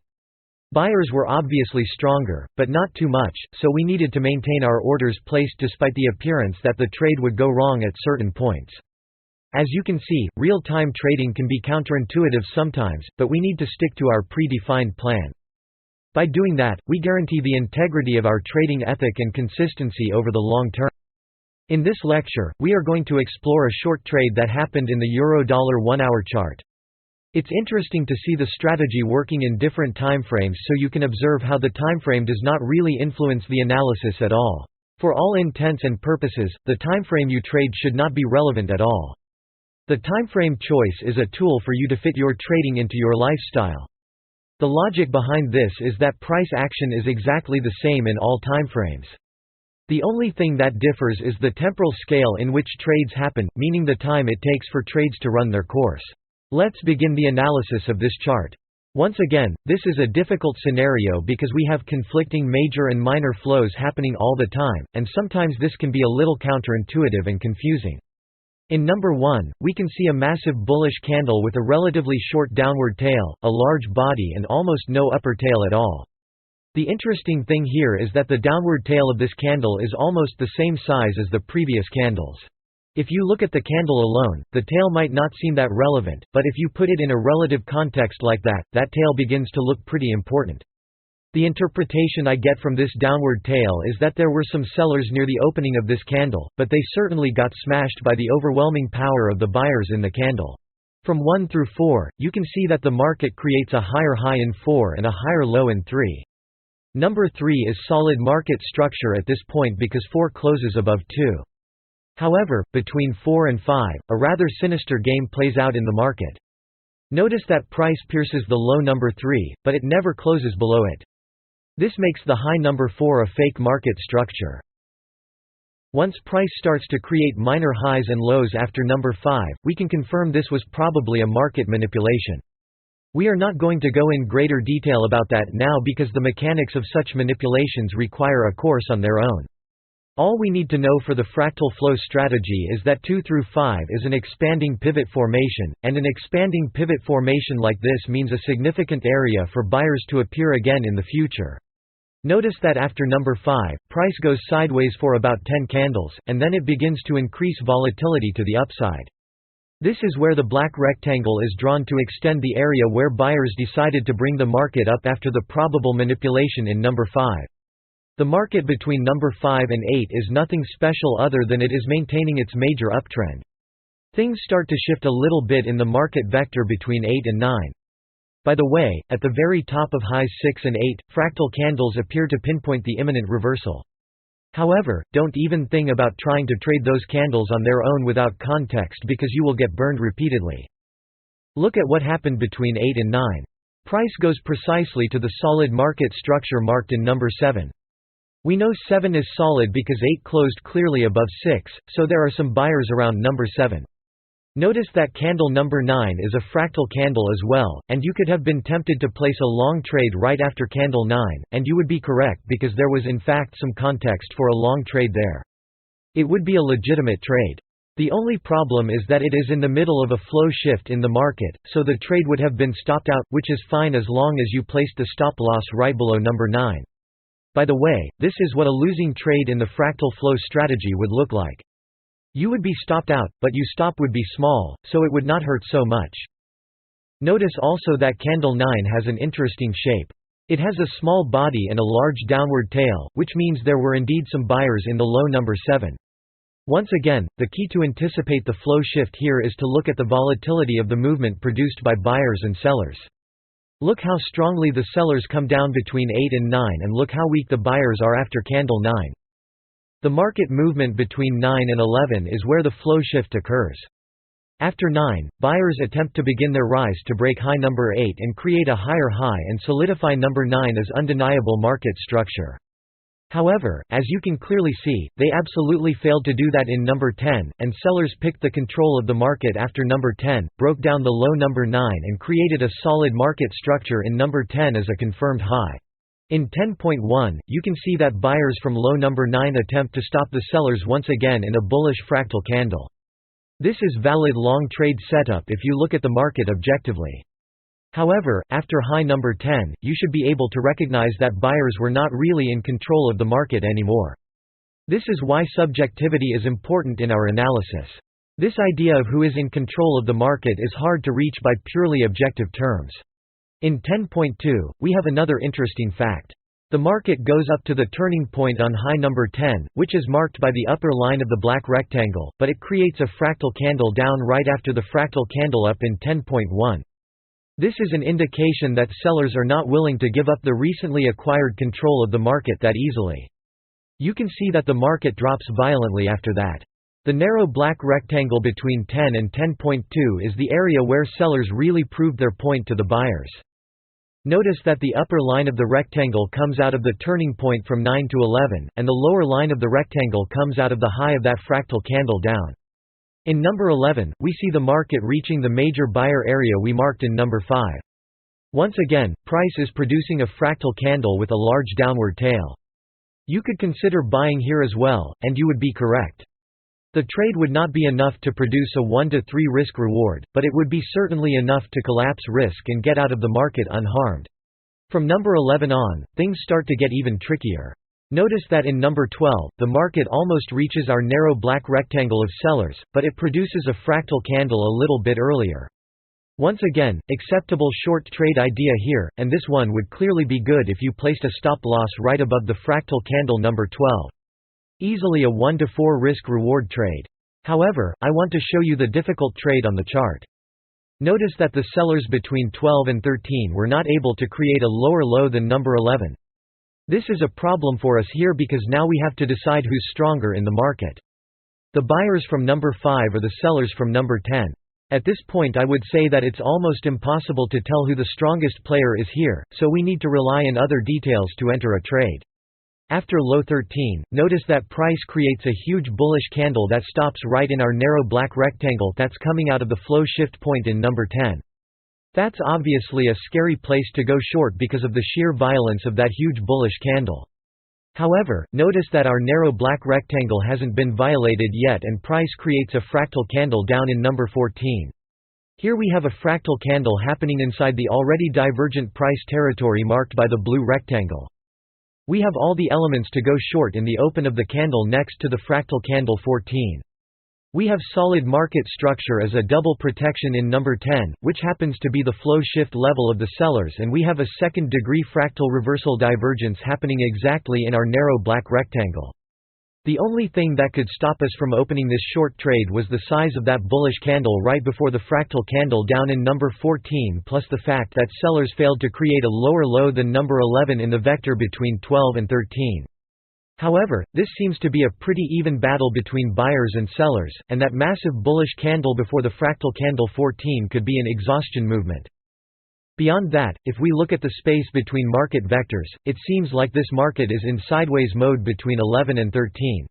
Speaker 1: Buyers were obviously stronger, but not too much, so we needed to maintain our orders placed despite the appearance that the trade would go wrong at certain points. As you can see, real-time trading can be counterintuitive sometimes, but we need to stick to our predefined plan. By doing that, we guarantee the integrity of our trading ethic and consistency over the long term. In this lecture, we are going to explore a short trade that happened in the euro-dollar 1-hour chart. It's interesting to see the strategy working in different timeframes so you can observe how the timeframe does not really influence the analysis at all. For all intents and purposes, the timeframe you trade should not be relevant at all. The timeframe choice is a tool for you to fit your trading into your lifestyle. The logic behind this is that price action is exactly the same in all timeframes. The only thing that differs is the temporal scale in which trades happen, meaning the time it takes for trades to run their course. Let's begin the analysis of this chart. Once again, this is a difficult scenario because we have conflicting major and minor flows happening all the time, and sometimes this can be a little counterintuitive and confusing. In number 1, we can see a massive bullish candle with a relatively short downward tail, a large body and almost no upper tail at all. The interesting thing here is that the downward tail of this candle is almost the same size as the previous candles. If you look at the candle alone, the tail might not seem that relevant, but if you put it in a relative context like that, that tail begins to look pretty important. The interpretation I get from this downward tail is that there were some sellers near the opening of this candle, but they certainly got smashed by the overwhelming power of the buyers in the candle. From 1 through 4, you can see that the market creates a higher high in 4 and a higher low in 3. Number 3 is solid market structure at this point because 4 closes above 2. However, between 4 and 5, a rather sinister game plays out in the market. Notice that price pierces the low number 3, but it never closes below it. This makes the high number 4 a fake market structure. Once price starts to create minor highs and lows after number 5, we can confirm this was probably a market manipulation. We are not going to go in greater detail about that now because the mechanics of such manipulations require a course on their own. All we need to know for the fractal flow strategy is that 2 through 5 is an expanding pivot formation, and an expanding pivot formation like this means a significant area for buyers to appear again in the future. Notice that after number 5, price goes sideways for about 10 candles, and then it begins to increase volatility to the upside. This is where the black rectangle is drawn to extend the area where buyers decided to bring the market up after the probable manipulation in number 5. The market between number 5 and 8 is nothing special other than it is maintaining its major uptrend. Things start to shift a little bit in the market vector between 8 and 9. By the way, at the very top of highs 6 and 8, fractal candles appear to pinpoint the imminent reversal. However, don't even think about trying to trade those candles on their own without context because you will get burned repeatedly. Look at what happened between 8 and 9. Price goes precisely to the solid market structure marked in number 7. We know 7 is solid because 8 closed clearly above 6, so there are some buyers around number 7. Notice that candle number 9 is a fractal candle as well, and you could have been tempted to place a long trade right after candle 9, and you would be correct because there was in fact some context for a long trade there. It would be a legitimate trade. The only problem is that it is in the middle of a flow shift in the market, so the trade would have been stopped out, which is fine as long as you placed the stop loss right below number 9. By the way, this is what a losing trade in the fractal flow strategy would look like. You would be stopped out, but your stop would be small, so it would not hurt so much. Notice also that candle 9 has an interesting shape. It has a small body and a large downward tail, which means there were indeed some buyers in the low number 7. Once again, the key to anticipate the flow shift here is to look at the volatility of the movement produced by buyers and sellers. Look how strongly the sellers come down between 8 and 9 and look how weak the buyers are after candle 9. The market movement between 9 and 11 is where the flow shift occurs. After 9, buyers attempt to begin their rise to break high number 8 and create a higher high and solidify number 9 as undeniable market structure. However, as you can clearly see, they absolutely failed to do that in number 10, and sellers picked the control of the market after number 10, broke down the low number 9 and created a solid market structure in number 10 as a confirmed high. In 10.1, you can see that buyers from low number 9 attempt to stop the sellers once again in a bullish fractal candle. This is valid long trade setup if you look at the market objectively. However, after high number 10, you should be able to recognize that buyers were not really in control of the market anymore. This is why subjectivity is important in our analysis. This idea of who is in control of the market is hard to reach by purely objective terms. In 10.2, we have another interesting fact. The market goes up to the turning point on high number 10, which is marked by the upper line of the black rectangle, but it creates a fractal candle down right after the fractal candle up in 10.1. This is an indication that sellers are not willing to give up the recently acquired control of the market that easily. You can see that the market drops violently after that. The narrow black rectangle between 10 and 10.2 is the area where sellers really proved their point to the buyers. Notice that the upper line of the rectangle comes out of the turning point from 9 to 11, and the lower line of the rectangle comes out of the high of that fractal candle down. In number 11, we see the market reaching the major buyer area we marked in number 5. Once again, price is producing a fractal candle with a large downward tail. You could consider buying here as well, and you would be correct. The trade would not be enough to produce a 1 to 3 risk reward, but it would be certainly enough to collapse risk and get out of the market unharmed. From number 11 on, things start to get even trickier. Notice that in number 12, the market almost reaches our narrow black rectangle of sellers, but it produces a fractal candle a little bit earlier. Once again, acceptable short trade idea here, and this one would clearly be good if you placed a stop loss right above the fractal candle number 12. Easily a 1 to 4 risk-reward trade. However, I want to show you the difficult trade on the chart. Notice that the sellers between 12 and 13 were not able to create a lower low than number 11. This is a problem for us here because now we have to decide who's stronger in the market. The buyers from number 5 or the sellers from number 10. At this point I would say that it's almost impossible to tell who the strongest player is here, so we need to rely on other details to enter a trade. After low 13, notice that price creates a huge bullish candle that stops right in our narrow black rectangle that's coming out of the flow shift point in number 10. That's obviously a scary place to go short because of the sheer violence of that huge bullish candle. However, notice that our narrow black rectangle hasn't been violated yet and price creates a fractal candle down in number 14. Here we have a fractal candle happening inside the already divergent price territory marked by the blue rectangle. We have all the elements to go short in the open of the candle next to the fractal candle 14. We have solid market structure as a double protection in number 10, which happens to be the flow shift level of the sellers, and we have a second-degree fractal reversal divergence happening exactly in our narrow black rectangle. The only thing that could stop us from opening this short trade was the size of that bullish candle right before the fractal candle down in number 14 plus the fact that sellers failed to create a lower low than number 11 in the vector between 12 and 13. However, this seems to be a pretty even battle between buyers and sellers, and that massive bullish candle before the fractal candle 14 could be an exhaustion movement. Beyond that, if we look at the space between market vectors, it seems like this market is in sideways mode between 11 and 13.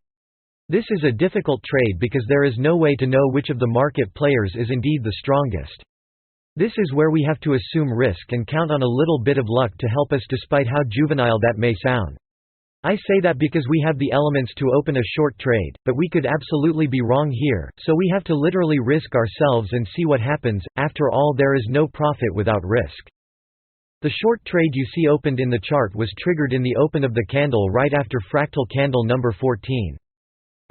Speaker 1: This is a difficult trade because there is no way to know which of the market players is indeed the strongest. This is where we have to assume risk and count on a little bit of luck to help us despite how juvenile that may sound. I say that because we have the elements to open a short trade, but we could absolutely be wrong here, so we have to literally risk ourselves and see what happens. After all, there is no profit without risk. The short trade you see opened in the chart was triggered in the open of the candle right after fractal candle number 14.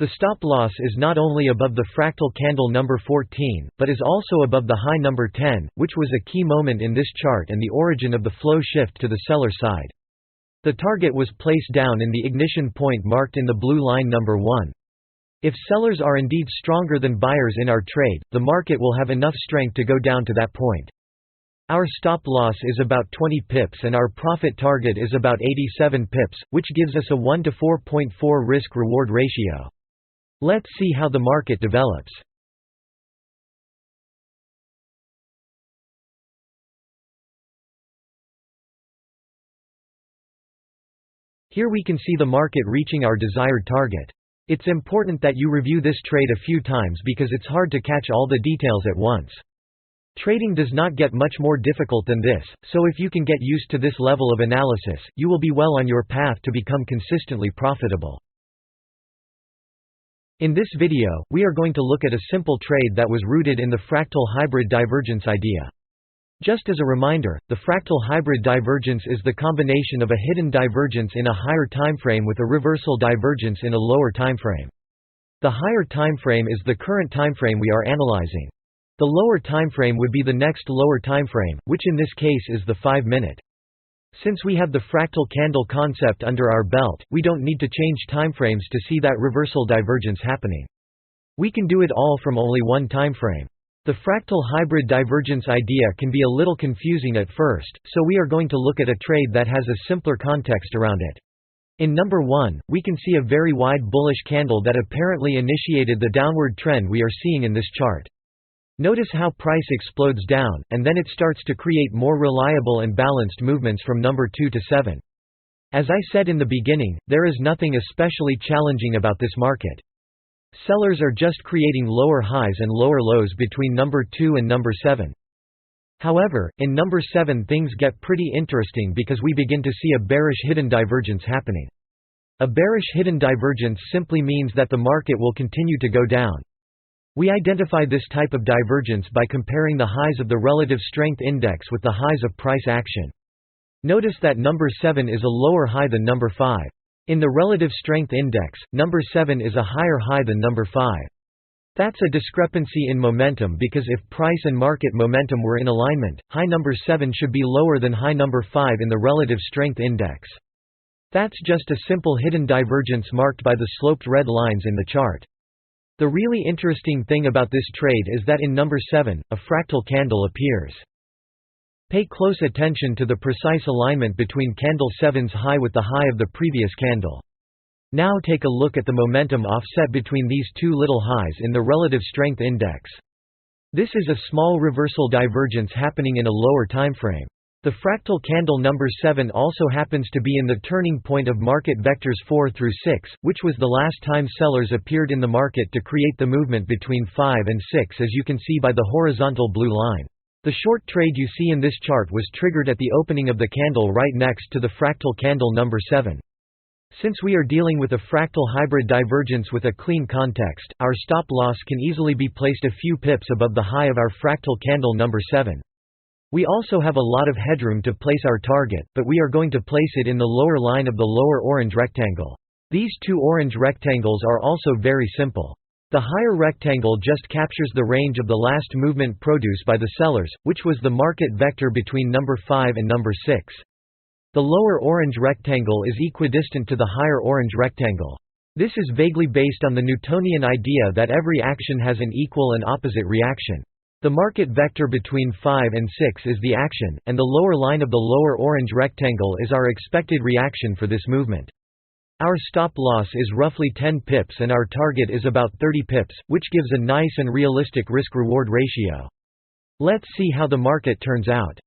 Speaker 1: The stop loss is not only above the fractal candle number 14, but is also above the high number 10, which was a key moment in this chart and the origin of the flow shift to the seller side. The target was placed down in the ignition point marked in the blue line number 1. If sellers are indeed stronger than buyers in our trade, the market will have enough strength to go down to that point. Our stop loss is about 20 pips and our profit target is about 87 pips, which gives us a 1 to 4.4 risk-reward ratio. Let's see how the market develops. Here we can see the market reaching our desired target. It's important that you review this trade a few times because it's hard to catch all the details at once. Trading does not get much more difficult than this, so if you can get used to this level of analysis, you will be well on your path to become consistently profitable. In this video, we are going to look at a simple trade that was rooted in the fractal hybrid divergence idea. Just as a reminder, the fractal hybrid divergence is the combination of a hidden divergence in a higher timeframe with a reversal divergence in a lower timeframe. The higher timeframe is the current timeframe we are analyzing. The lower timeframe would be the next lower timeframe, which in this case is the 5-minute. Since we have the fractal candle concept under our belt, we don't need to change timeframes to see that reversal divergence happening. We can do it all from only one timeframe. The fractal hybrid divergence idea can be a little confusing at first, so we are going to look at a trade that has a simpler context around it. In number 1, we can see a very wide bullish candle that apparently initiated the downward trend we are seeing in this chart. Notice how price explodes down, and then it starts to create more reliable and balanced movements from number 2 to 7. As I said in the beginning, there is nothing especially challenging about this market. Sellers are just creating lower highs and lower lows between number 2 and number 7. However, in number 7 things get pretty interesting because we begin to see a bearish hidden divergence happening. A bearish hidden divergence simply means that the market will continue to go down. We identify this type of divergence by comparing the highs of the relative strength index with the highs of price action. Notice that number 7 is a lower high than number 5. In the relative strength index, number 7 is a higher high than number 5. That's a discrepancy in momentum because if price and market momentum were in alignment, high number 7 should be lower than high number 5 in the relative strength index. That's just a simple hidden divergence marked by the sloped red lines in the chart. The really interesting thing about this trade is that in number 7, a fractal candle appears. Pay close attention to the precise alignment between candle 7's high with the high of the previous candle. Now take a look at the momentum offset between these two little highs in the relative strength index. This is a small reversal divergence happening in a lower timeframe. The fractal candle number 7 also happens to be in the turning point of market vectors 4 through 6, which was the last time sellers appeared in the market to create the movement between 5 and 6, as you can see by the horizontal blue line. The short trade you see in this chart was triggered at the opening of the candle right next to the fractal candle number 7. Since we are dealing with a fractal hybrid divergence with a clean context, our stop loss can easily be placed a few pips above the high of our fractal candle number 7. We also have a lot of headroom to place our target, but we are going to place it in the lower line of the lower orange rectangle. These two orange rectangles are also very simple. The higher rectangle just captures the range of the last movement produced by the sellers, which was the market vector between number 5 and number 6. The lower orange rectangle is equidistant to the higher orange rectangle. This is vaguely based on the Newtonian idea that every action has an equal and opposite reaction. The market vector between 5 and 6 is the action, and the lower line of the lower orange rectangle is our expected reaction for this movement. Our stop loss is roughly 10 pips and our target is about 30 pips, which gives a nice and realistic risk-reward ratio. Let's see how the market turns out.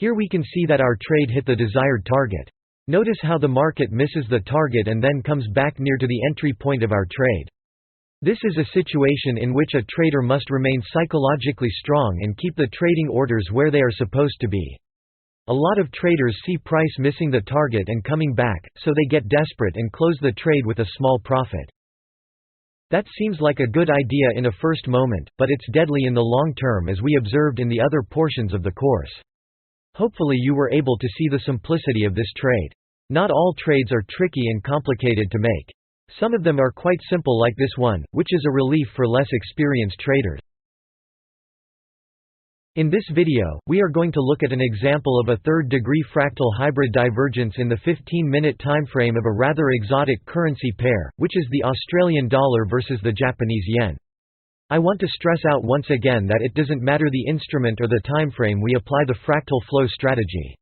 Speaker 1: Here we can see that our trade hit the desired target. Notice how the market misses the target and then comes back near to the entry point of our trade. This is a situation in which a trader must remain psychologically strong and keep the trading orders where they are supposed to be. A lot of traders see price missing the target and coming back, so they get desperate and close the trade with a small profit. That seems like a good idea in a first moment, but it's deadly in the long term as we observed in the other portions of the course. Hopefully you were able to see the simplicity of this trade. Not all trades are tricky and complicated to make. Some of them are quite simple like this one, which is a relief for less experienced traders. In this video, we are going to look at an example of a third-degree fractal hybrid divergence in the 15-minute timeframe of a rather exotic currency pair, which is the Australian dollar versus the Japanese yen. I want to stress out once again that it doesn't matter the instrument or the timeframe we apply the fractal flow strategy.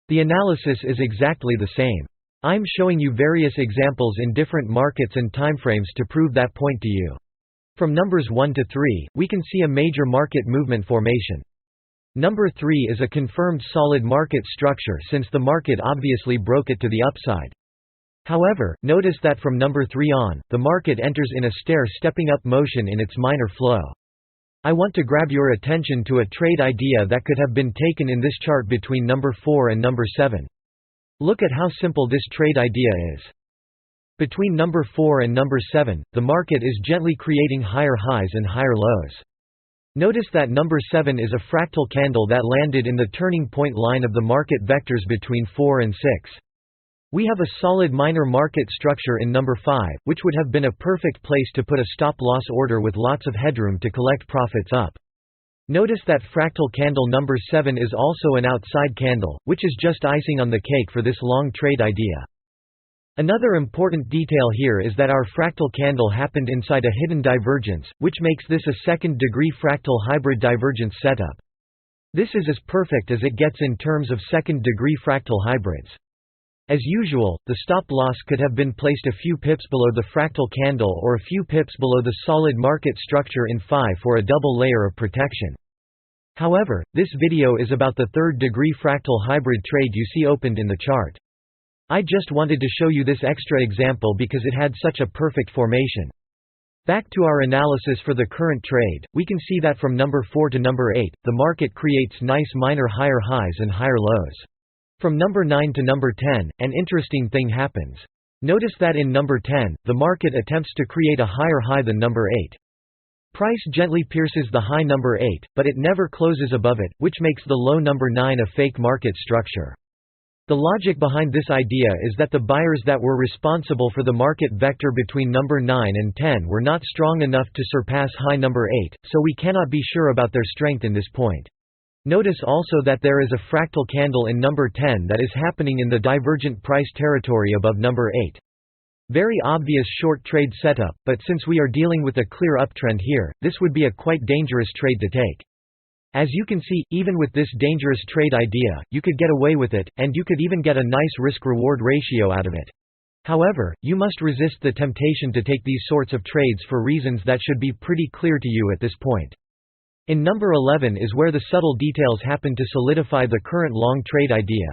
Speaker 1: The analysis is exactly the same. I'm showing you various examples in different markets and timeframes to prove that point to you. From numbers 1 to 3, we can see a major market movement formation. Number 3 is a confirmed solid market structure since the market obviously broke it to the upside. However, notice that from number 3 on, the market enters in a stair-stepping up motion in its minor flow. I want to grab your attention to a trade idea that could have been taken in this chart between number 4 and number 7. Look at how simple this trade idea is. Between number 4 and number 7, the market is gently creating higher highs and higher lows. Notice that number 7 is a fractal candle that landed in the turning point line of the market vectors between 4 and 6. We have a solid minor market structure in number 5, which would have been a perfect place to put a stop-loss order with lots of headroom to collect profits up. Notice that fractal candle number 7 is also an outside candle, which is just icing on the cake for this long trade idea. Another important detail here is that our fractal candle happened inside a hidden divergence, which makes this a second-degree fractal hybrid divergence setup. This is as perfect as it gets in terms of second-degree fractal hybrids. As usual, the stop-loss could have been placed a few pips below the fractal candle or a few pips below the solid market structure in phi for a double layer of protection. However, this video is about the third-degree fractal hybrid trade you see opened in the chart. I just wanted to show you this extra example because it had such a perfect formation. Back to our analysis for the current trade, we can see that from number 4 to number 8, the market creates nice minor higher highs and higher lows. From number 9 to number 10, an interesting thing happens. Notice that in number 10, the market attempts to create a higher high than number 8. Price gently pierces the high number 8, but it never closes above it, which makes the low number 9 a fake market structure. The logic behind this idea is that the buyers that were responsible for the market vector between number 9 and 10 were not strong enough to surpass high number 8, so we cannot be sure about their strength in this point. Notice also that there is a fractal candle in number 10 that is happening in the divergent price territory above number 8. Very obvious short trade setup, but since we are dealing with a clear uptrend here, this would be a quite dangerous trade to take. As you can see, even with this dangerous trade idea, you could get away with it, and you could even get a nice risk-reward ratio out of it. However, you must resist the temptation to take these sorts of trades for reasons that should be pretty clear to you at this point. In number 11 is where the subtle details happen to solidify the current long trade idea.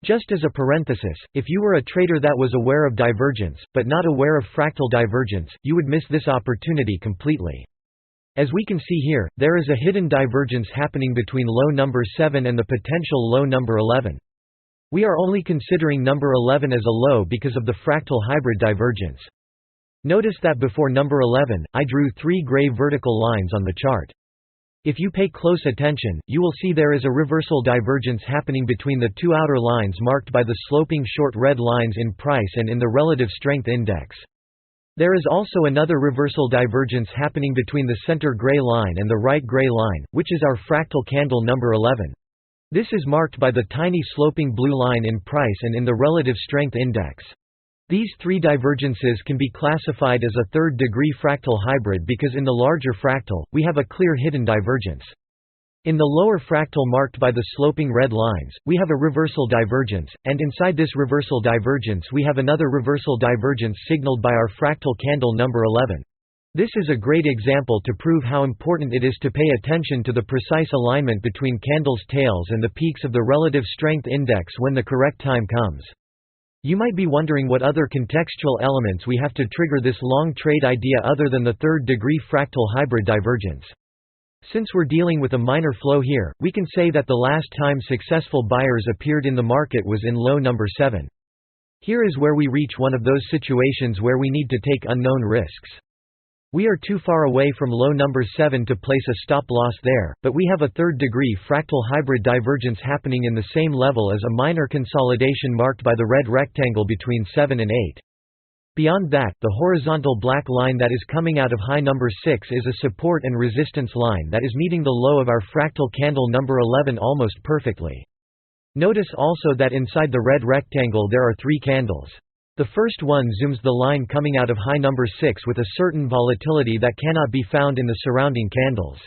Speaker 1: Just as a parenthesis, if you were a trader that was aware of divergence, but not aware of fractal divergence, you would miss this opportunity completely. As we can see here, there is a hidden divergence happening between low number 7 and the potential low number 11. We are only considering number 11 as a low because of the fractal hybrid divergence. Notice that before number 11, I drew 3 gray vertical lines on the chart. If you pay close attention, you will see there is a reversal divergence happening between the 2 outer lines marked by the sloping short red lines in price and in the relative strength index. There is also another reversal divergence happening between the center gray line and the right gray line, which is our fractal candle number 11. This is marked by the tiny sloping blue line in price and in the relative strength index. These 3 divergences can be classified as a third-degree fractal hybrid because in the larger fractal, we have a clear hidden divergence. In the lower fractal marked by the sloping red lines, we have a reversal divergence, and inside this reversal divergence we have another reversal divergence signaled by our fractal candle number 11. This is a great example to prove how important it is to pay attention to the precise alignment between candles' tails and the peaks of the relative strength index when the correct time comes. You might be wondering what other contextual elements we have to trigger this long trade idea other than the third-degree fractal hybrid divergence. Since we're dealing with a minor flow here, we can say that the last time successful buyers appeared in the market was in low number 7. Here is where we reach one of those situations where we need to take unknown risks. We are too far away from low number 7 to place a stop loss there, but we have a third-degree fractal hybrid divergence happening in the same level as a minor consolidation marked by the red rectangle between 7 and 8. Beyond that, the horizontal black line that is coming out of high number 6 is a support and resistance line that is meeting the low of our fractal candle number 11 almost perfectly. Notice also that inside the red rectangle there are 3 candles. The first one zooms the line coming out of high number 6 with a certain volatility that cannot be found in the surrounding candles.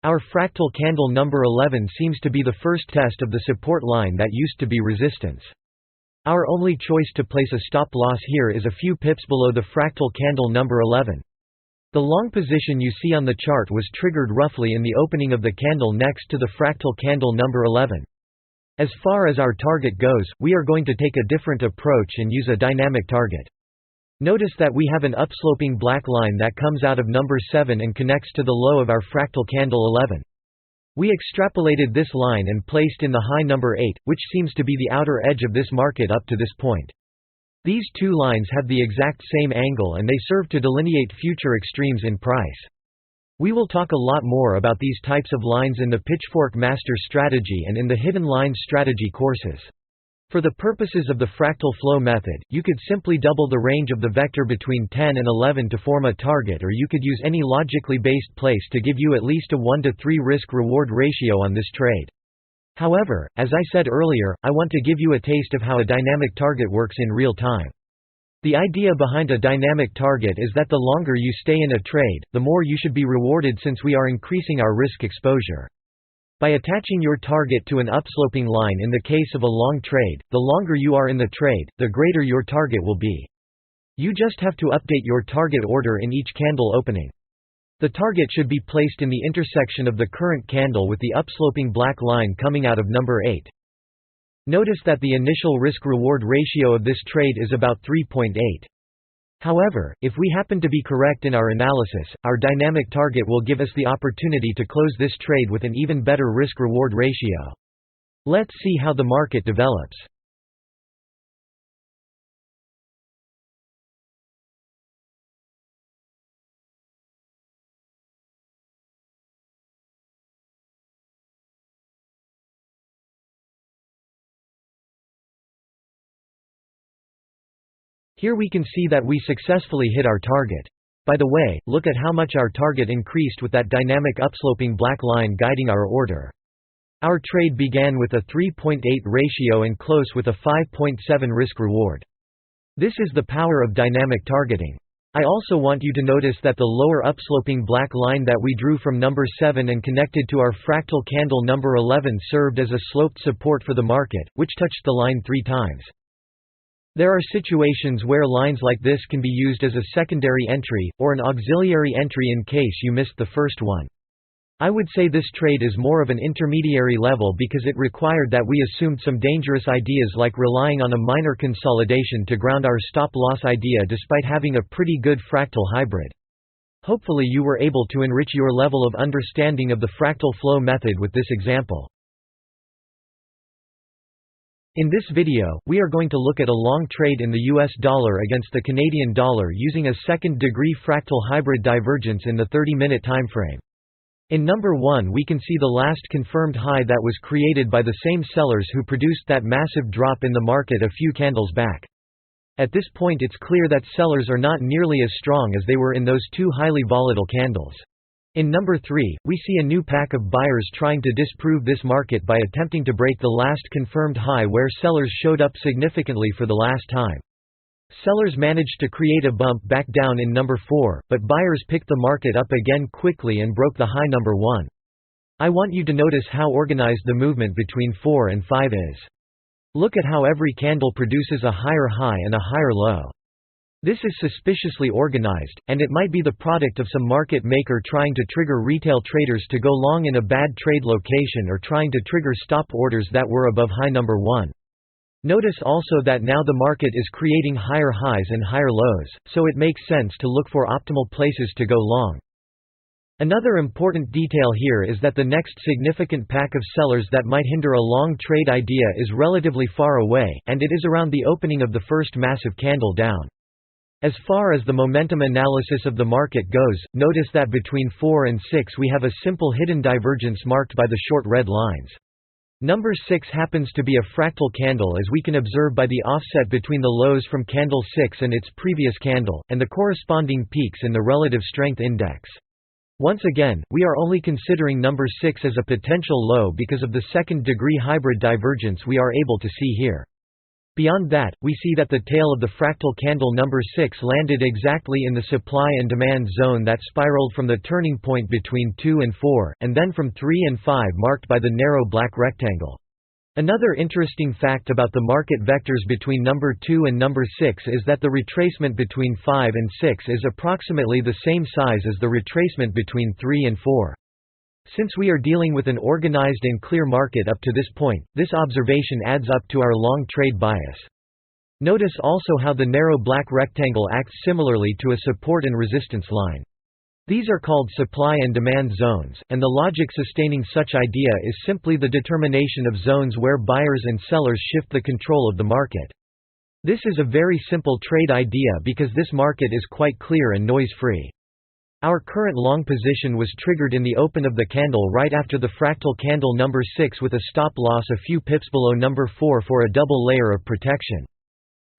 Speaker 1: Our fractal candle number 11 seems to be the first test of the support line that used to be resistance. Our only choice to place a stop loss here is a few pips below the fractal candle number 11. The long position you see on the chart was triggered roughly in the opening of the candle next to the fractal candle number 11. As far as our target goes, we are going to take a different approach and use a dynamic target. Notice that we have an upsloping black line that comes out of number 7 and connects to the low of our fractal candle 11. We extrapolated this line and placed in the high number 8, which seems to be the outer edge of this market up to this point. These two lines have the exact same angle and they serve to delineate future extremes in price. We will talk a lot more about these types of lines in the Pitchfork Master Strategy and in the Hidden Lines Strategy courses. For the purposes of the fractal flow method, you could simply double the range of the vector between 10 and 11 to form a target, or you could use any logically based place to give you at least a 1 to 3 risk-reward ratio on this trade. However, as I said earlier, I want to give you a taste of how a dynamic target works in real time. The idea behind a dynamic target is that the longer you stay in a trade, the more you should be rewarded since we are increasing our risk exposure. By attaching your target to an upsloping line in the case of a long trade, the longer you are in the trade, the greater your target will be. You just have to update your target order in each candle opening. The target should be placed in the intersection of the current candle with the upsloping black line coming out of number 8. Notice that the initial risk-reward ratio of this trade is about 3.8. However, if we happen to be correct in our analysis, our dynamic target will give us the opportunity to close this trade with an even better risk-reward ratio. Let's see how the market develops. Here we can see that we successfully hit our target. By the way, look at how much our target increased with that dynamic upsloping black line guiding our order. Our trade began with a 3.8 ratio and closed with a 5.7 risk-reward. This is the power of dynamic targeting. I also want you to notice that the lower upsloping black line that we drew from number 7 and connected to our fractal candle number 11 served as a sloped support for the market, which touched the line 3 times. There are situations where lines like this can be used as a secondary entry, or an auxiliary entry in case you missed the first one. I would say this trade is more of an intermediary level because it required that we assumed some dangerous ideas like relying on a minor consolidation to ground our stop-loss idea despite having a pretty good fractal hybrid. Hopefully you were able to enrich your level of understanding of the fractal flow method with this example. In this video, we are going to look at a long trade in the US dollar against the Canadian dollar using a second-degree fractal hybrid divergence in the 30-minute timeframe. In number 1 we can see the last confirmed high that was created by the same sellers who produced that massive drop in the market a few candles back. At this point it's clear that sellers are not nearly as strong as they were in those 2 highly volatile candles. In number 3, we see a new pack of buyers trying to disprove this market by attempting to break the last confirmed high where sellers showed up significantly for the last time. Sellers managed to create a bump back down in number 4, but buyers picked the market up again quickly and broke the high number 1. I want you to notice how organized the movement between 4 and 5 is. Look at how every candle produces a higher high and a higher low. This is suspiciously organized, and it might be the product of some market maker trying to trigger retail traders to go long in a bad trade location or trying to trigger stop orders that were above high number 1. Notice also that now the market is creating higher highs and higher lows, so it makes sense to look for optimal places to go long. Another important detail here is that the next significant pack of sellers that might hinder a long trade idea is relatively far away, and it is around the opening of the first massive candle down. As far as the momentum analysis of the market goes, notice that between 4 and 6 we have a simple hidden divergence marked by the short red lines. Number 6 happens to be a fractal candle, as we can observe by the offset between the lows from candle 6 and its previous candle, and the corresponding peaks in the relative strength index. Once again, we are only considering number 6 as a potential low because of the second-degree hybrid divergence we are able to see here. Beyond that, we see that the tail of the fractal candle number 6 landed exactly in the supply and demand zone that spiraled from the turning point between 2 and 4, and then from 3 and 5 marked by the narrow black rectangle. Another interesting fact about the market vectors between number 2 and number 6 is that the retracement between 5 and 6 is approximately the same size as the retracement between 3 and 4. Since we are dealing with an organized and clear market up to this point, this observation adds up to our long trade bias. Notice also how the narrow black rectangle acts similarly to a support and resistance line. These are called supply and demand zones, and the logic sustaining such idea is simply the determination of zones where buyers and sellers shift the control of the market. This is a very simple trade idea because this market is quite clear and noise-free. Our current long position was triggered in the open of the candle right after the fractal candle number 6 with a stop loss a few pips below number 4 for a double layer of protection.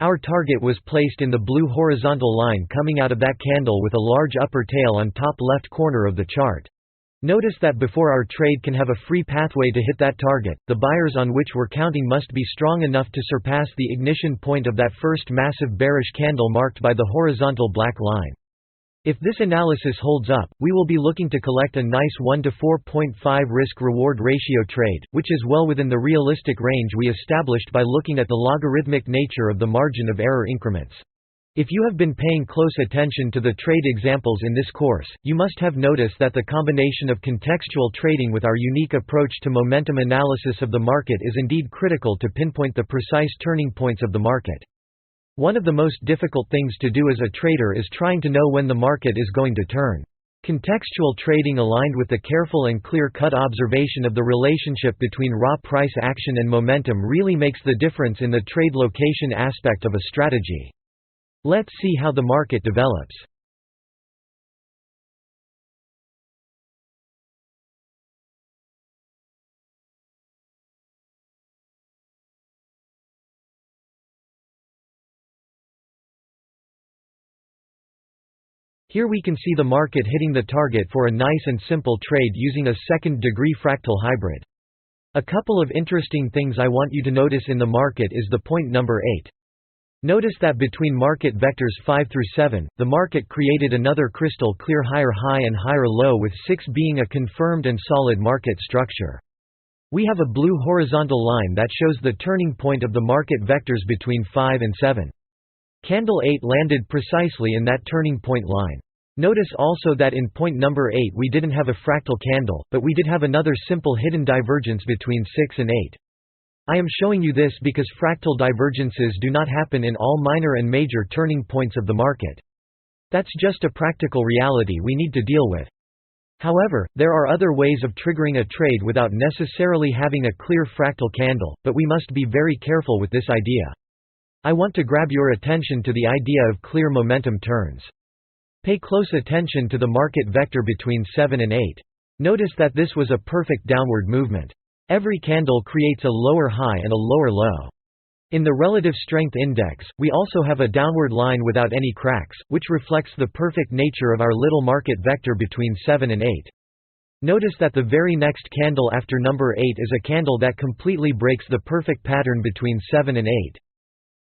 Speaker 1: Our target was placed in the blue horizontal line coming out of that candle with a large upper tail on top left corner of the chart. Notice that before our trade can have a free pathway to hit that target, the buyers on which we're counting must be strong enough to surpass the ignition point of that first massive bearish candle marked by the horizontal black line. If this analysis holds up, we will be looking to collect a nice 1 to 4.5 risk-reward ratio trade, which is well within the realistic range we established by looking at the logarithmic nature of the margin of error increments. If you have been paying close attention to the trade examples in this course, you must have noticed that the combination of contextual trading with our unique approach to momentum analysis of the market is indeed critical to pinpoint the precise turning points of the market. One of the most difficult things to do as a trader is trying to know when the market is going to turn. Contextual trading aligned with the careful and clear-cut observation of the relationship between raw price action and momentum really makes the difference in the trade location aspect of a strategy. Let's see how the market develops. Here we can see the market hitting the target for a nice and simple trade using a second-degree fractal hybrid. A couple of interesting things I want you to notice in the market is the point number 8. Notice that between market vectors 5 through 7, the market created another crystal clear higher high and higher low, with 6 being a confirmed and solid market structure. We have a blue horizontal line that shows the turning point of the market vectors between 5 and 7. Candle 8 landed precisely in that turning point line. Notice also that in point number 8 we didn't have a fractal candle, but we did have another simple hidden divergence between 6 and 8. I am showing you this because fractal divergences do not happen in all minor and major turning points of the market. That's just a practical reality we need to deal with. However, there are other ways of triggering a trade without necessarily having a clear fractal candle, but we must be very careful with this idea. I want to grab your attention to the idea of clear momentum turns. Pay close attention to the market vector between 7 and 8. Notice that this was a perfect downward movement. Every candle creates a lower high and a lower low. In the relative strength index, we also have a downward line without any cracks, which reflects the perfect nature of our little market vector between 7 and 8. Notice that the very next candle after number 8 is a candle that completely breaks the perfect pattern between 7 and 8.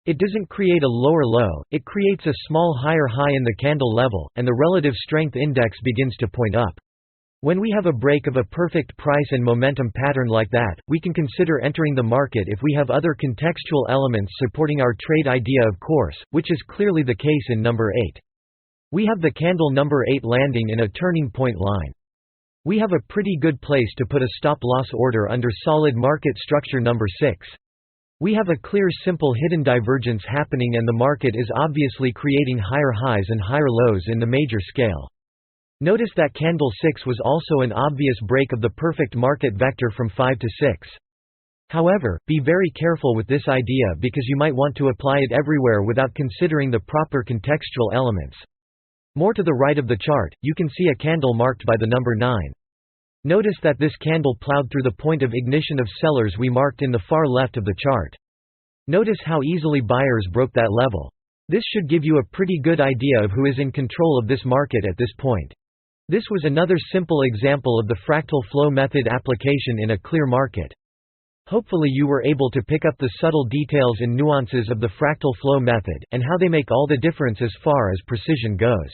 Speaker 1: It doesn't create a lower low, it creates a small higher high in the candle level, and the relative strength index begins to point up. When we have a break of a perfect price and momentum pattern like that, we can consider entering the market if we have other contextual elements supporting our trade idea, of course, which is clearly the case in number 8. We have the candle number 8 landing in a turning point line. We have a pretty good place to put a stop-loss order under solid market structure number 6. We have a clear simple hidden divergence happening, and the market is obviously creating higher highs and higher lows in the major scale. Notice that candle 6 was also an obvious break of the perfect market vector from 5 to 6. However, be very careful with this idea because you might want to apply it everywhere without considering the proper contextual elements. More to the right of the chart, you can see a candle marked by the number 9. Notice that this candle plowed through the point of ignition of sellers we marked in the far left of the chart. Notice how easily buyers broke that level. This should give you a pretty good idea of who is in control of this market at this point. This was another simple example of the fractal flow method application in a clear market. Hopefully you were able to pick up the subtle details and nuances of the fractal flow method, and how they make all the difference as far as precision goes.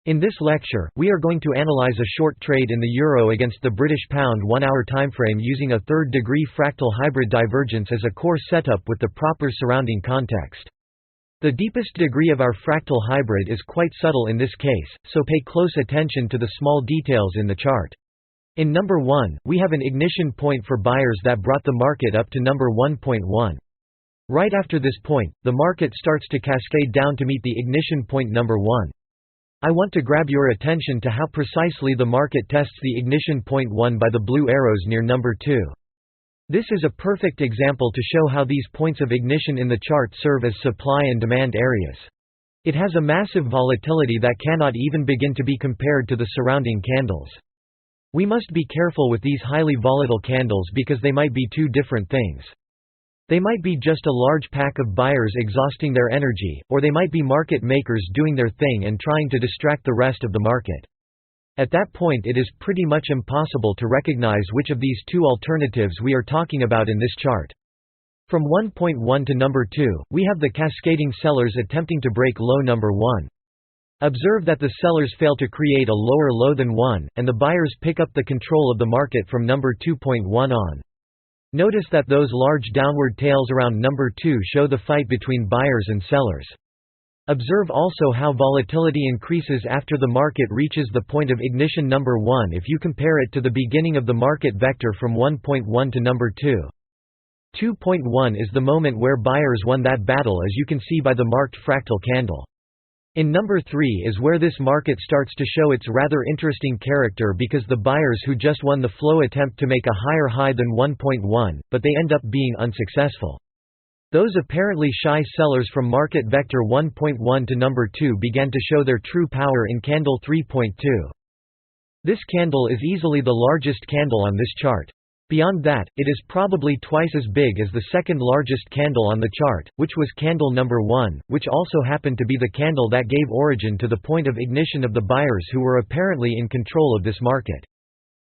Speaker 1: In this lecture, we are going to analyze a short trade in the euro against the British pound 1-hour timeframe using a third-degree fractal hybrid divergence as a core setup with the proper surrounding context. The deepest degree of our fractal hybrid is quite subtle in this case, so pay close attention to the small details in the chart. In number 1, we have an ignition point for buyers that brought the market up to number 1.1. Right after this point, the market starts to cascade down to meet the ignition point number 1. I want to grab your attention to how precisely the market tests the ignition point 1 by the blue arrows near number 2. This is a perfect example to show how these points of ignition in the chart serve as supply and demand areas. It has a massive volatility that cannot even begin to be compared to the surrounding candles. We must be careful with these highly volatile candles because they might be two different things. They might be just a large pack of buyers exhausting their energy, or they might be market makers doing their thing and trying to distract the rest of the market. At that point it is pretty much impossible to recognize which of these two alternatives we are talking about in this chart. From 1.1 to number 2, we have the cascading sellers attempting to break low number 1. Observe that the sellers fail to create a lower low than 1, and the buyers pick up the control of the market from number 2.1 on. Notice that those large downward tails around number 2 show the fight between buyers and sellers. Observe also how volatility increases after the market reaches the point of ignition number 1 if you compare it to the beginning of the market vector from 1.1 to number 2. 2.1 is the moment where buyers won that battle, as you can see by the marked fractal candle. In number 3 is where this market starts to show its rather interesting character because the buyers who just won the flow attempt to make a higher high than 1.1, but they end up being unsuccessful. Those apparently shy sellers from market vector 1.1 to number 2 began to show their true power in candle 3.2. This candle is easily the largest candle on this chart. Beyond that, it is probably twice as big as the second largest candle on the chart, which was candle number 1, which also happened to be the candle that gave origin to the point of ignition of the buyers who were apparently in control of this market.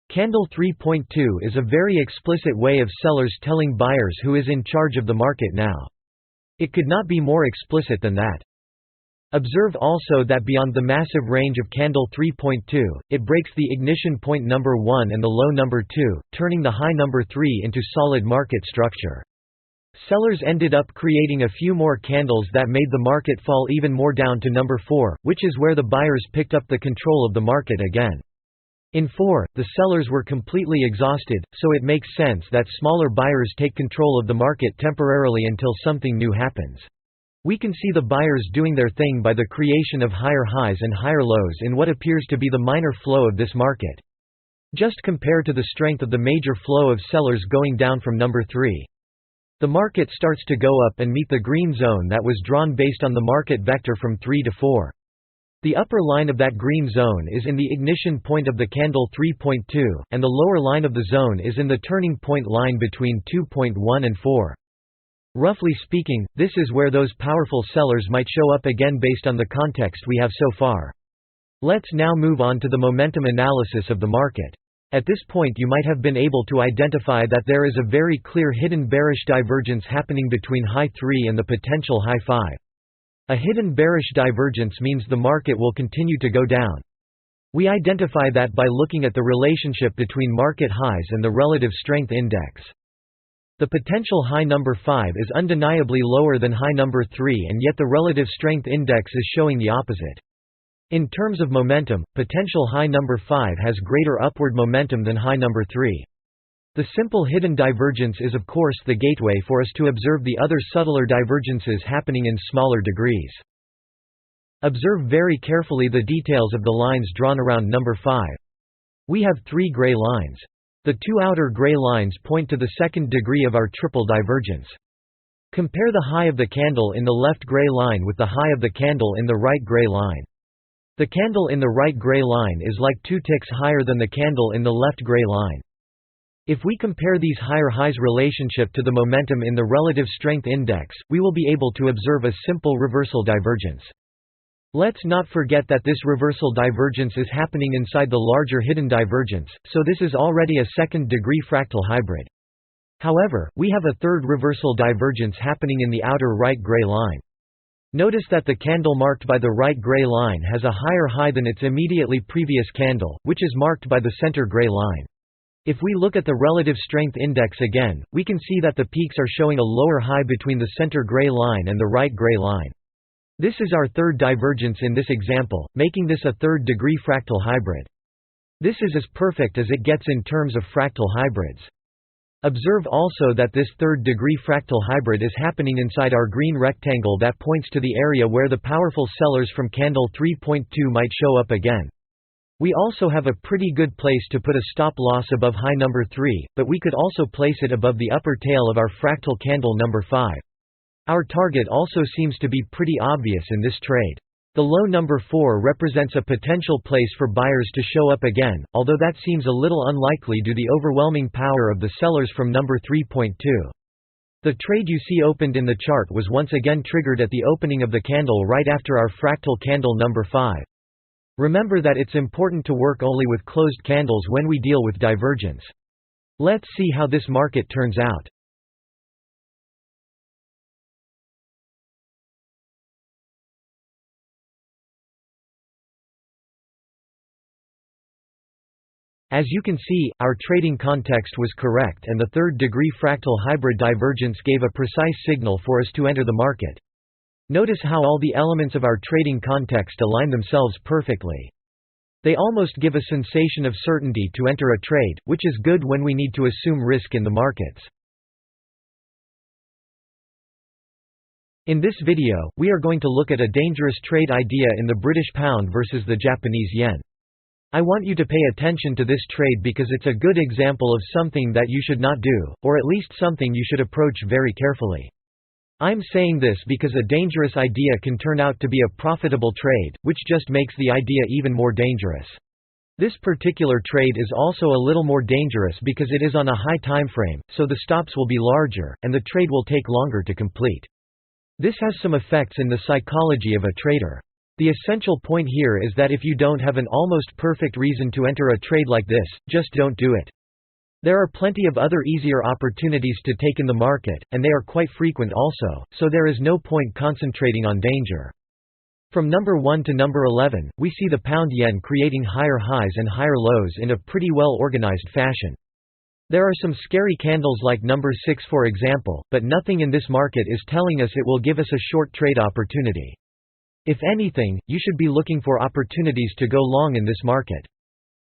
Speaker 1: Candle 3.2 is a very explicit way of sellers telling buyers who is in charge of the market now. It could not be more explicit than that. Observe also that beyond the massive range of candle 3.2, it breaks the ignition point number 1 and the low number 2, turning the high number 3 into solid market structure. Sellers ended up creating a few more candles that made the market fall even more down to number 4, which is where the buyers picked up the control of the market again. In 4, the sellers were completely exhausted, so it makes sense that smaller buyers take control of the market temporarily until something new happens. We can see the buyers doing their thing by the creation of higher highs and higher lows in what appears to be the minor flow of this market. Just compare to the strength of the major flow of sellers going down from number 3. The market starts to go up and meet the green zone that was drawn based on the market vector from 3 to 4. The upper line of that green zone is in the ignition point of the candle 3.2, and the lower line of the zone is in the turning point line between 2.1 and 4. Roughly speaking, this is where those powerful sellers might show up again based on the context we have so far. Let's now move on to the momentum analysis of the market. At this point you might have been able to identify that there is a very clear hidden bearish divergence happening between high 3 and the potential high 5. A hidden bearish divergence means the market will continue to go down. We identify that by looking at the relationship between market highs and the relative strength index. The potential high number 5 is undeniably lower than high number 3, and yet the relative strength index is showing the opposite. In terms of momentum, potential high number 5 has greater upward momentum than high number 3. The simple hidden divergence is of course the gateway for us to observe the other subtler divergences happening in smaller degrees. Observe very carefully the details of the lines drawn around number 5. We have 3 gray lines. The two outer gray lines point to the second degree of our triple divergence. Compare the high of the candle in the left gray line with the high of the candle in the right gray line. The candle in the right gray line is like 2 ticks higher than the candle in the left gray line. If we compare these higher highs relationship to the momentum in the relative strength index, we will be able to observe a simple reversal divergence. Let's not forget that this reversal divergence is happening inside the larger hidden divergence, so this is already a second-degree fractal hybrid. However, we have a third reversal divergence happening in the outer right gray line. Notice that the candle marked by the right gray line has a higher high than its immediately previous candle, which is marked by the center gray line. If we look at the relative strength index again, we can see that the peaks are showing a lower high between the center gray line and the right gray line. This is our third divergence in this example, making this a third-degree fractal hybrid. This is as perfect as it gets in terms of fractal hybrids. Observe also that this third-degree fractal hybrid is happening inside our green rectangle that points to the area where the powerful sellers from candle 3.2 might show up again. We also have a pretty good place to put a stop loss above high number 3, but we could also place it above the upper tail of our fractal candle number 5. Our target also seems to be pretty obvious in this trade. The low number 4 represents a potential place for buyers to show up again, although that seems a little unlikely due to the overwhelming power of the sellers from number 3.2. The trade you see opened in the chart was once again triggered at the opening of the candle right after our fractal candle number 5. Remember that it's important to work only with closed candles when we deal with divergence. Let's see how this market turns out. As you can see, our trading context was correct and the third-degree fractal hybrid divergence gave a precise signal for us to enter the market. Notice how all the elements of our trading context align themselves perfectly. They almost give a sensation of certainty to enter a trade, which is good when we need to assume risk in the markets. In this video, we are going to look at a dangerous trade idea in the British pound versus the Japanese yen. I want you to pay attention to this trade because it's a good example of something that you should not do, or at least something you should approach very carefully. I'm saying this because a dangerous idea can turn out to be a profitable trade, which just makes the idea even more dangerous. This particular trade is also a little more dangerous because it is on a high time frame, so the stops will be larger, and the trade will take longer to complete. This has some effects in the psychology of a trader. The essential point here is that if you don't have an almost perfect reason to enter a trade like this, just don't do it. There are plenty of other easier opportunities to take in the market, and they are quite frequent also, so there is no point concentrating on danger. From number 1 to number 11, we see the pound-yen creating higher highs and higher lows in a pretty well-organized fashion. There are some scary candles like number 6 for example, but nothing in this market is telling us it will give us a short trade opportunity. If anything, you should be looking for opportunities to go long in this market.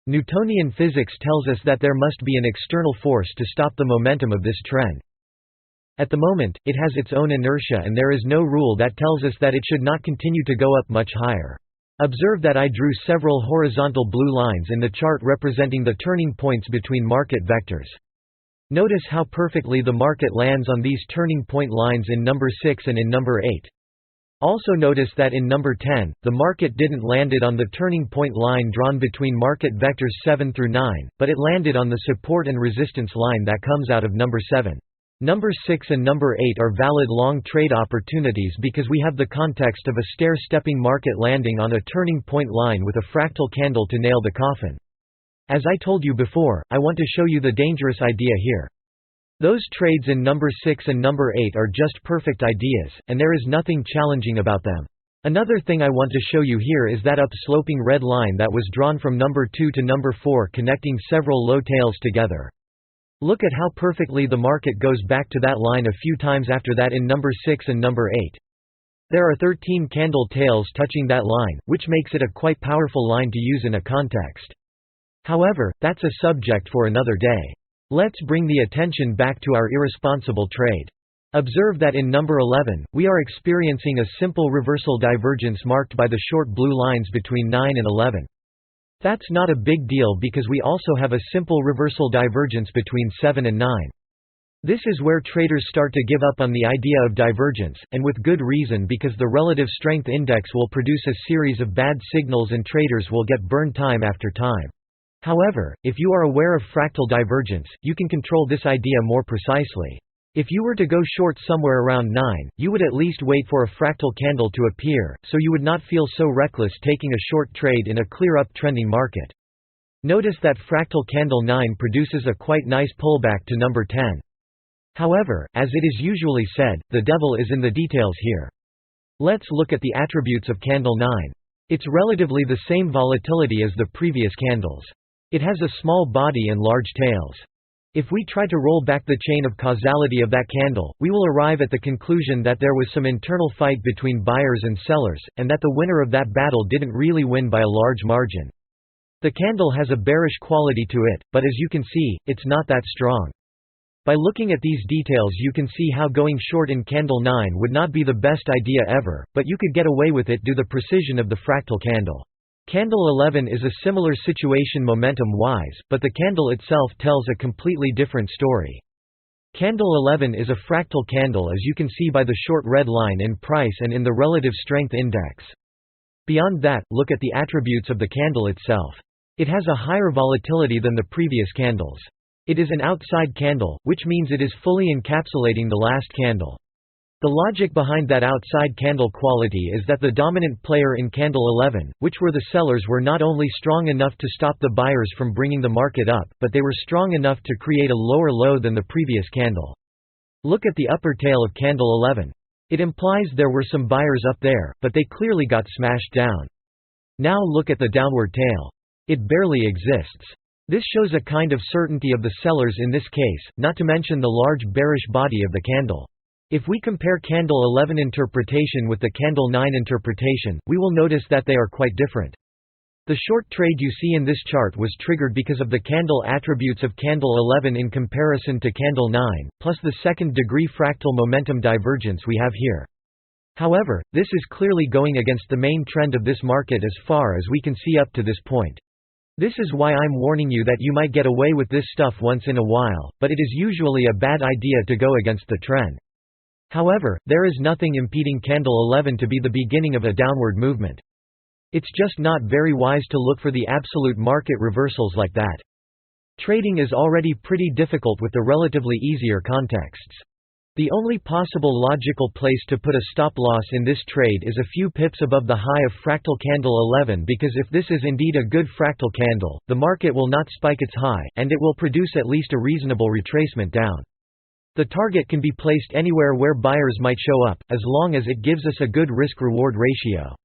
Speaker 1: Newtonian physics tells us that there must be an external force to stop the momentum of this trend. At the moment, it has its own inertia and there is no rule that tells us that it should not continue to go up much higher. Observe that I drew several horizontal blue lines in the chart representing the turning points between market vectors. Notice how perfectly the market lands on these turning point lines in number 6 and in number 8. Also notice that in number 10, the market didn't landed on the turning point line drawn between market vectors 7 through 9, but it landed on the support and resistance line that comes out of number 7. Number 6 and number 8 are valid long trade opportunities because we have the context of a stair-stepping market landing on a turning point line with a fractal candle to nail the coffin. As I told you before, I want to show you the dangerous idea here. Those trades in number 6 and number 8 are just perfect ideas, and there is nothing challenging about them. Another thing I want to show you here is that up-sloping red line that was drawn from number 2 to number 4 connecting several low tails together. Look at how perfectly the market goes back to that line a few times after that in number 6 and number 8. There are 13 candle tails touching that line, which makes it a quite powerful line to use in a context. However, that's a subject for another day. Let's bring the attention back to our irresponsible trade. Observe that in number 11, we are experiencing a simple reversal divergence marked by the short blue lines between 9 and 11. That's not a big deal because we also have a simple reversal divergence between 7 and 9. This is where traders start to give up on the idea of divergence, and with good reason, because the relative strength index will produce a series of bad signals and traders will get burned time after time. However, if you are aware of fractal divergence, you can control this idea more precisely. If you were to go short somewhere around 9, you would at least wait for a fractal candle to appear, so you would not feel so reckless taking a short trade in a clear-up trending market. Notice that fractal candle 9 produces a quite nice pullback to number 10. However, as it is usually said, the devil is in the details here. Let's look at the attributes of candle 9. It's relatively the same volatility as the previous candles. It has a small body and large tails. If we try to roll back the chain of causality of that candle, we will arrive at the conclusion that there was some internal fight between buyers and sellers, and that the winner of that battle didn't really win by a large margin. The candle has a bearish quality to it, but as you can see, it's not that strong. By looking at these details you can see how going short in candle 9 would not be the best idea ever, but you could get away with it due to the precision of the fractal candle. Candle 11 is a similar situation momentum-wise, but the candle itself tells a completely different story. Candle 11 is a fractal candle, as you can see by the short red line in price and in the relative strength index. Beyond that, look at the attributes of the candle itself. It has a higher volatility than the previous candles. It is an outside candle, which means it is fully encapsulating the last candle. The logic behind that outside candle quality is that the dominant player in candle 11, which were the sellers, were not only strong enough to stop the buyers from bringing the market up, but they were strong enough to create a lower low than the previous candle. Look at the upper tail of candle 11. It implies there were some buyers up there, but they clearly got smashed down. Now look at the downward tail. It barely exists. This shows a kind of certainty of the sellers in this case, not to mention the large bearish body of the candle. If we compare candle 11 interpretation with the candle 9 interpretation, we will notice that they are quite different. The short trade you see in this chart was triggered because of the candle attributes of candle 11 in comparison to candle 9, plus the second-degree fractal momentum divergence we have here. However, this is clearly going against the main trend of this market as far as we can see up to this point. This is why I'm warning you that you might get away with this stuff once in a while, but it is usually a bad idea to go against the trend. However, there is nothing impeding candle 11 to be the beginning of a downward movement. It's just not very wise to look for the absolute market reversals like that. Trading is already pretty difficult with the relatively easier contexts. The only possible logical place to put a stop loss in this trade is a few pips above the high of fractal candle 11, because if this is indeed a good fractal candle, the market will not spike its high, and it will produce at least a reasonable retracement down. The target can be placed anywhere where buyers might show up, as long as it gives us a good risk-reward ratio.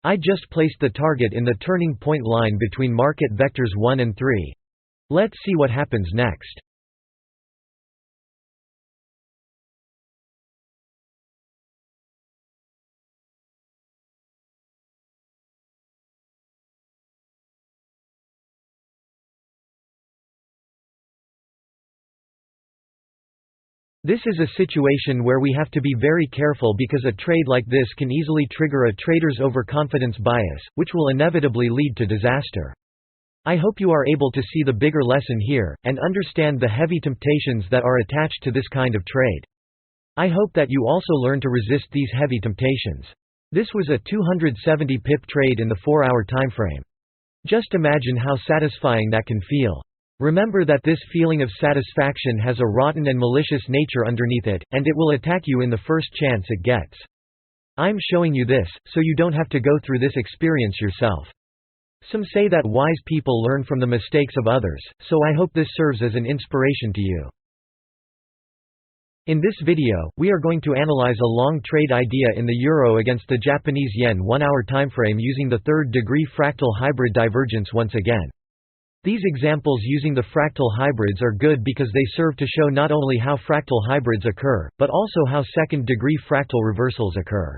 Speaker 1: I just placed the target in the turning point line between market vectors 1 and 3. Let's see what happens next. This is a situation where we have to be very careful because a trade like this can easily trigger a trader's overconfidence bias, which will inevitably lead to disaster. I hope you are able to see the bigger lesson here, and understand the heavy temptations that are attached to this kind of trade. I hope that you also learn to resist these heavy temptations. This was a 270 pip trade in the 4-hour timeframe. Just imagine how satisfying that can feel. Remember that this feeling of satisfaction has a rotten and malicious nature underneath it, and it will attack you in the first chance it gets. I'm showing you this, so you don't have to go through this experience yourself. Some say that wise people learn from the mistakes of others, so I hope this serves as an inspiration to you. In this video, we are going to analyze a long trade idea in the euro against the Japanese yen 1-hour timeframe using the third-degree fractal hybrid divergence once again. These examples using the fractal hybrids are good because they serve to show not only how fractal hybrids occur, but also how second-degree fractal reversals occur.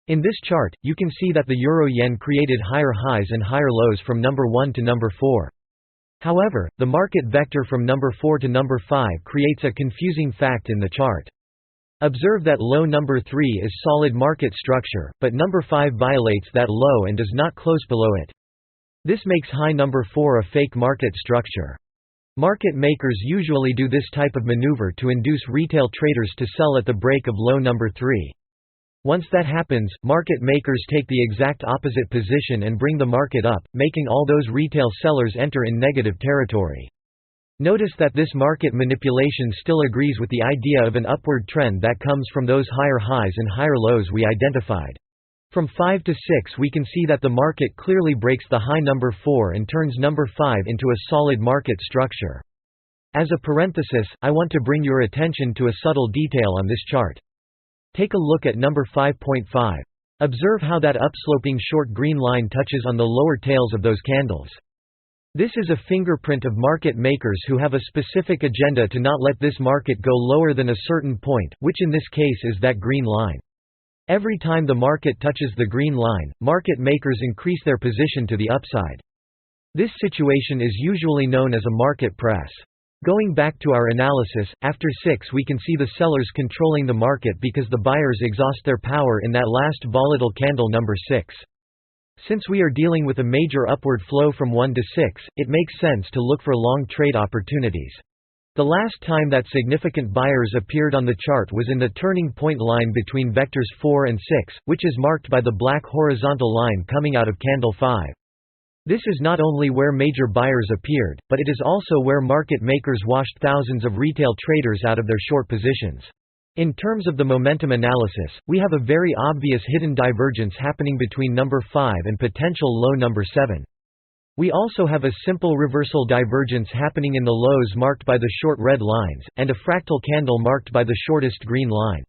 Speaker 1: In this chart, you can see that the euro-yen created higher highs and higher lows from number 1 to number 4. However, the market vector from number 4 to number 5 creates a confusing fact in the chart. Observe that low number 3 is solid market structure, but number 5 violates that low and does not close below it. This makes high number 4 a fake market structure. Market makers usually do this type of maneuver to induce retail traders to sell at the break of low number 3. Once that happens, market makers take the exact opposite position and bring the market up, making all those retail sellers enter in negative territory. Notice that this market manipulation still agrees with the idea of an upward trend that comes from those higher highs and higher lows we identified. From 5 to 6 we can see that the market clearly breaks the high number 4 and turns number 5 into a solid market structure. As a parenthesis, I want to bring your attention to a subtle detail on this chart. Take a look at number 5.5. Observe how that upsloping short green line touches on the lower tails of those candles. This is a fingerprint of market makers who have a specific agenda to not let this market go lower than a certain point, which in this case is that green line. Every time the market touches the green line, market makers increase their position to the upside. This situation is usually known as a market press. Going back to our analysis, after 6 we can see the sellers controlling the market because the buyers exhaust their power in that last volatile candle number 6. Since we are dealing with a major upward flow from 1 to 6, it makes sense to look for long trade opportunities. The last time that significant buyers appeared on the chart was in the turning point line between vectors 4 and 6, which is marked by the black horizontal line coming out of candle 5. This is not only where major buyers appeared, but it is also where market makers washed thousands of retail traders out of their short positions. In terms of the momentum analysis, we have a very obvious hidden divergence happening between number 5 and potential low number 7. We also have a simple reversal divergence happening in the lows marked by the short red lines, and a fractal candle marked by the shortest green line.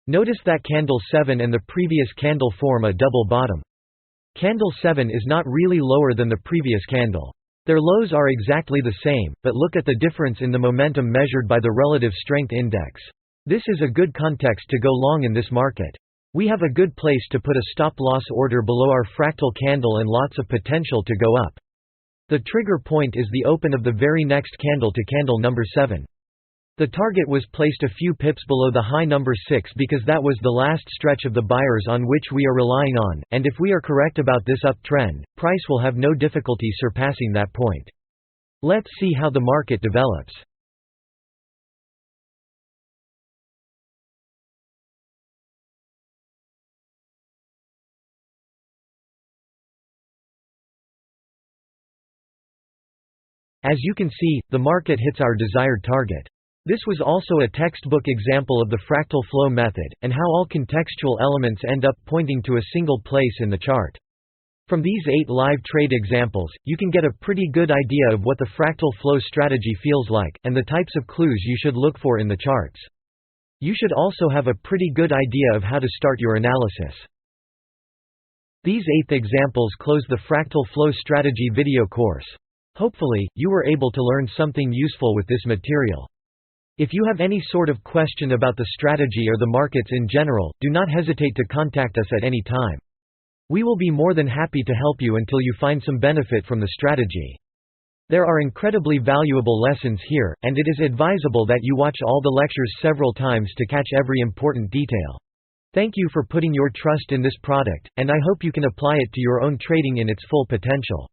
Speaker 1: Notice that candle 7 and the previous candle form a double bottom. Candle 7 is not really lower than the previous candle. Their lows are exactly the same, but look at the difference in the momentum measured by the relative strength index. This is a good context to go long in this market. We have a good place to put a stop-loss order below our fractal candle and lots of potential to go up. The trigger point is the open of the very next candle to candle number 7. The target was placed a few pips below the high number 6 because that was the last stretch of the buyers on which we are relying on, and if we are correct about this uptrend, price will have no difficulty surpassing that point. Let's see how the market develops. As you can see, the market hits our desired target. This was also a textbook example of the fractal flow method, and how all contextual elements end up pointing to a single place in the chart. From these 8 live trade examples, you can get a pretty good idea of what the fractal flow strategy feels like, and the types of clues you should look for in the charts. You should also have a pretty good idea of how to start your analysis. These 8 examples close the fractal flow strategy video course. Hopefully, you were able to learn something useful with this material. If you have any sort of question about the strategy or the markets in general, do not hesitate to contact us at any time. We will be more than happy to help you until you find some benefit from the strategy. There are incredibly valuable lessons here, and it is advisable that you watch all the lectures several times to catch every important detail. Thank you for putting your trust in this product, and I hope you can apply it to your own trading in its full potential.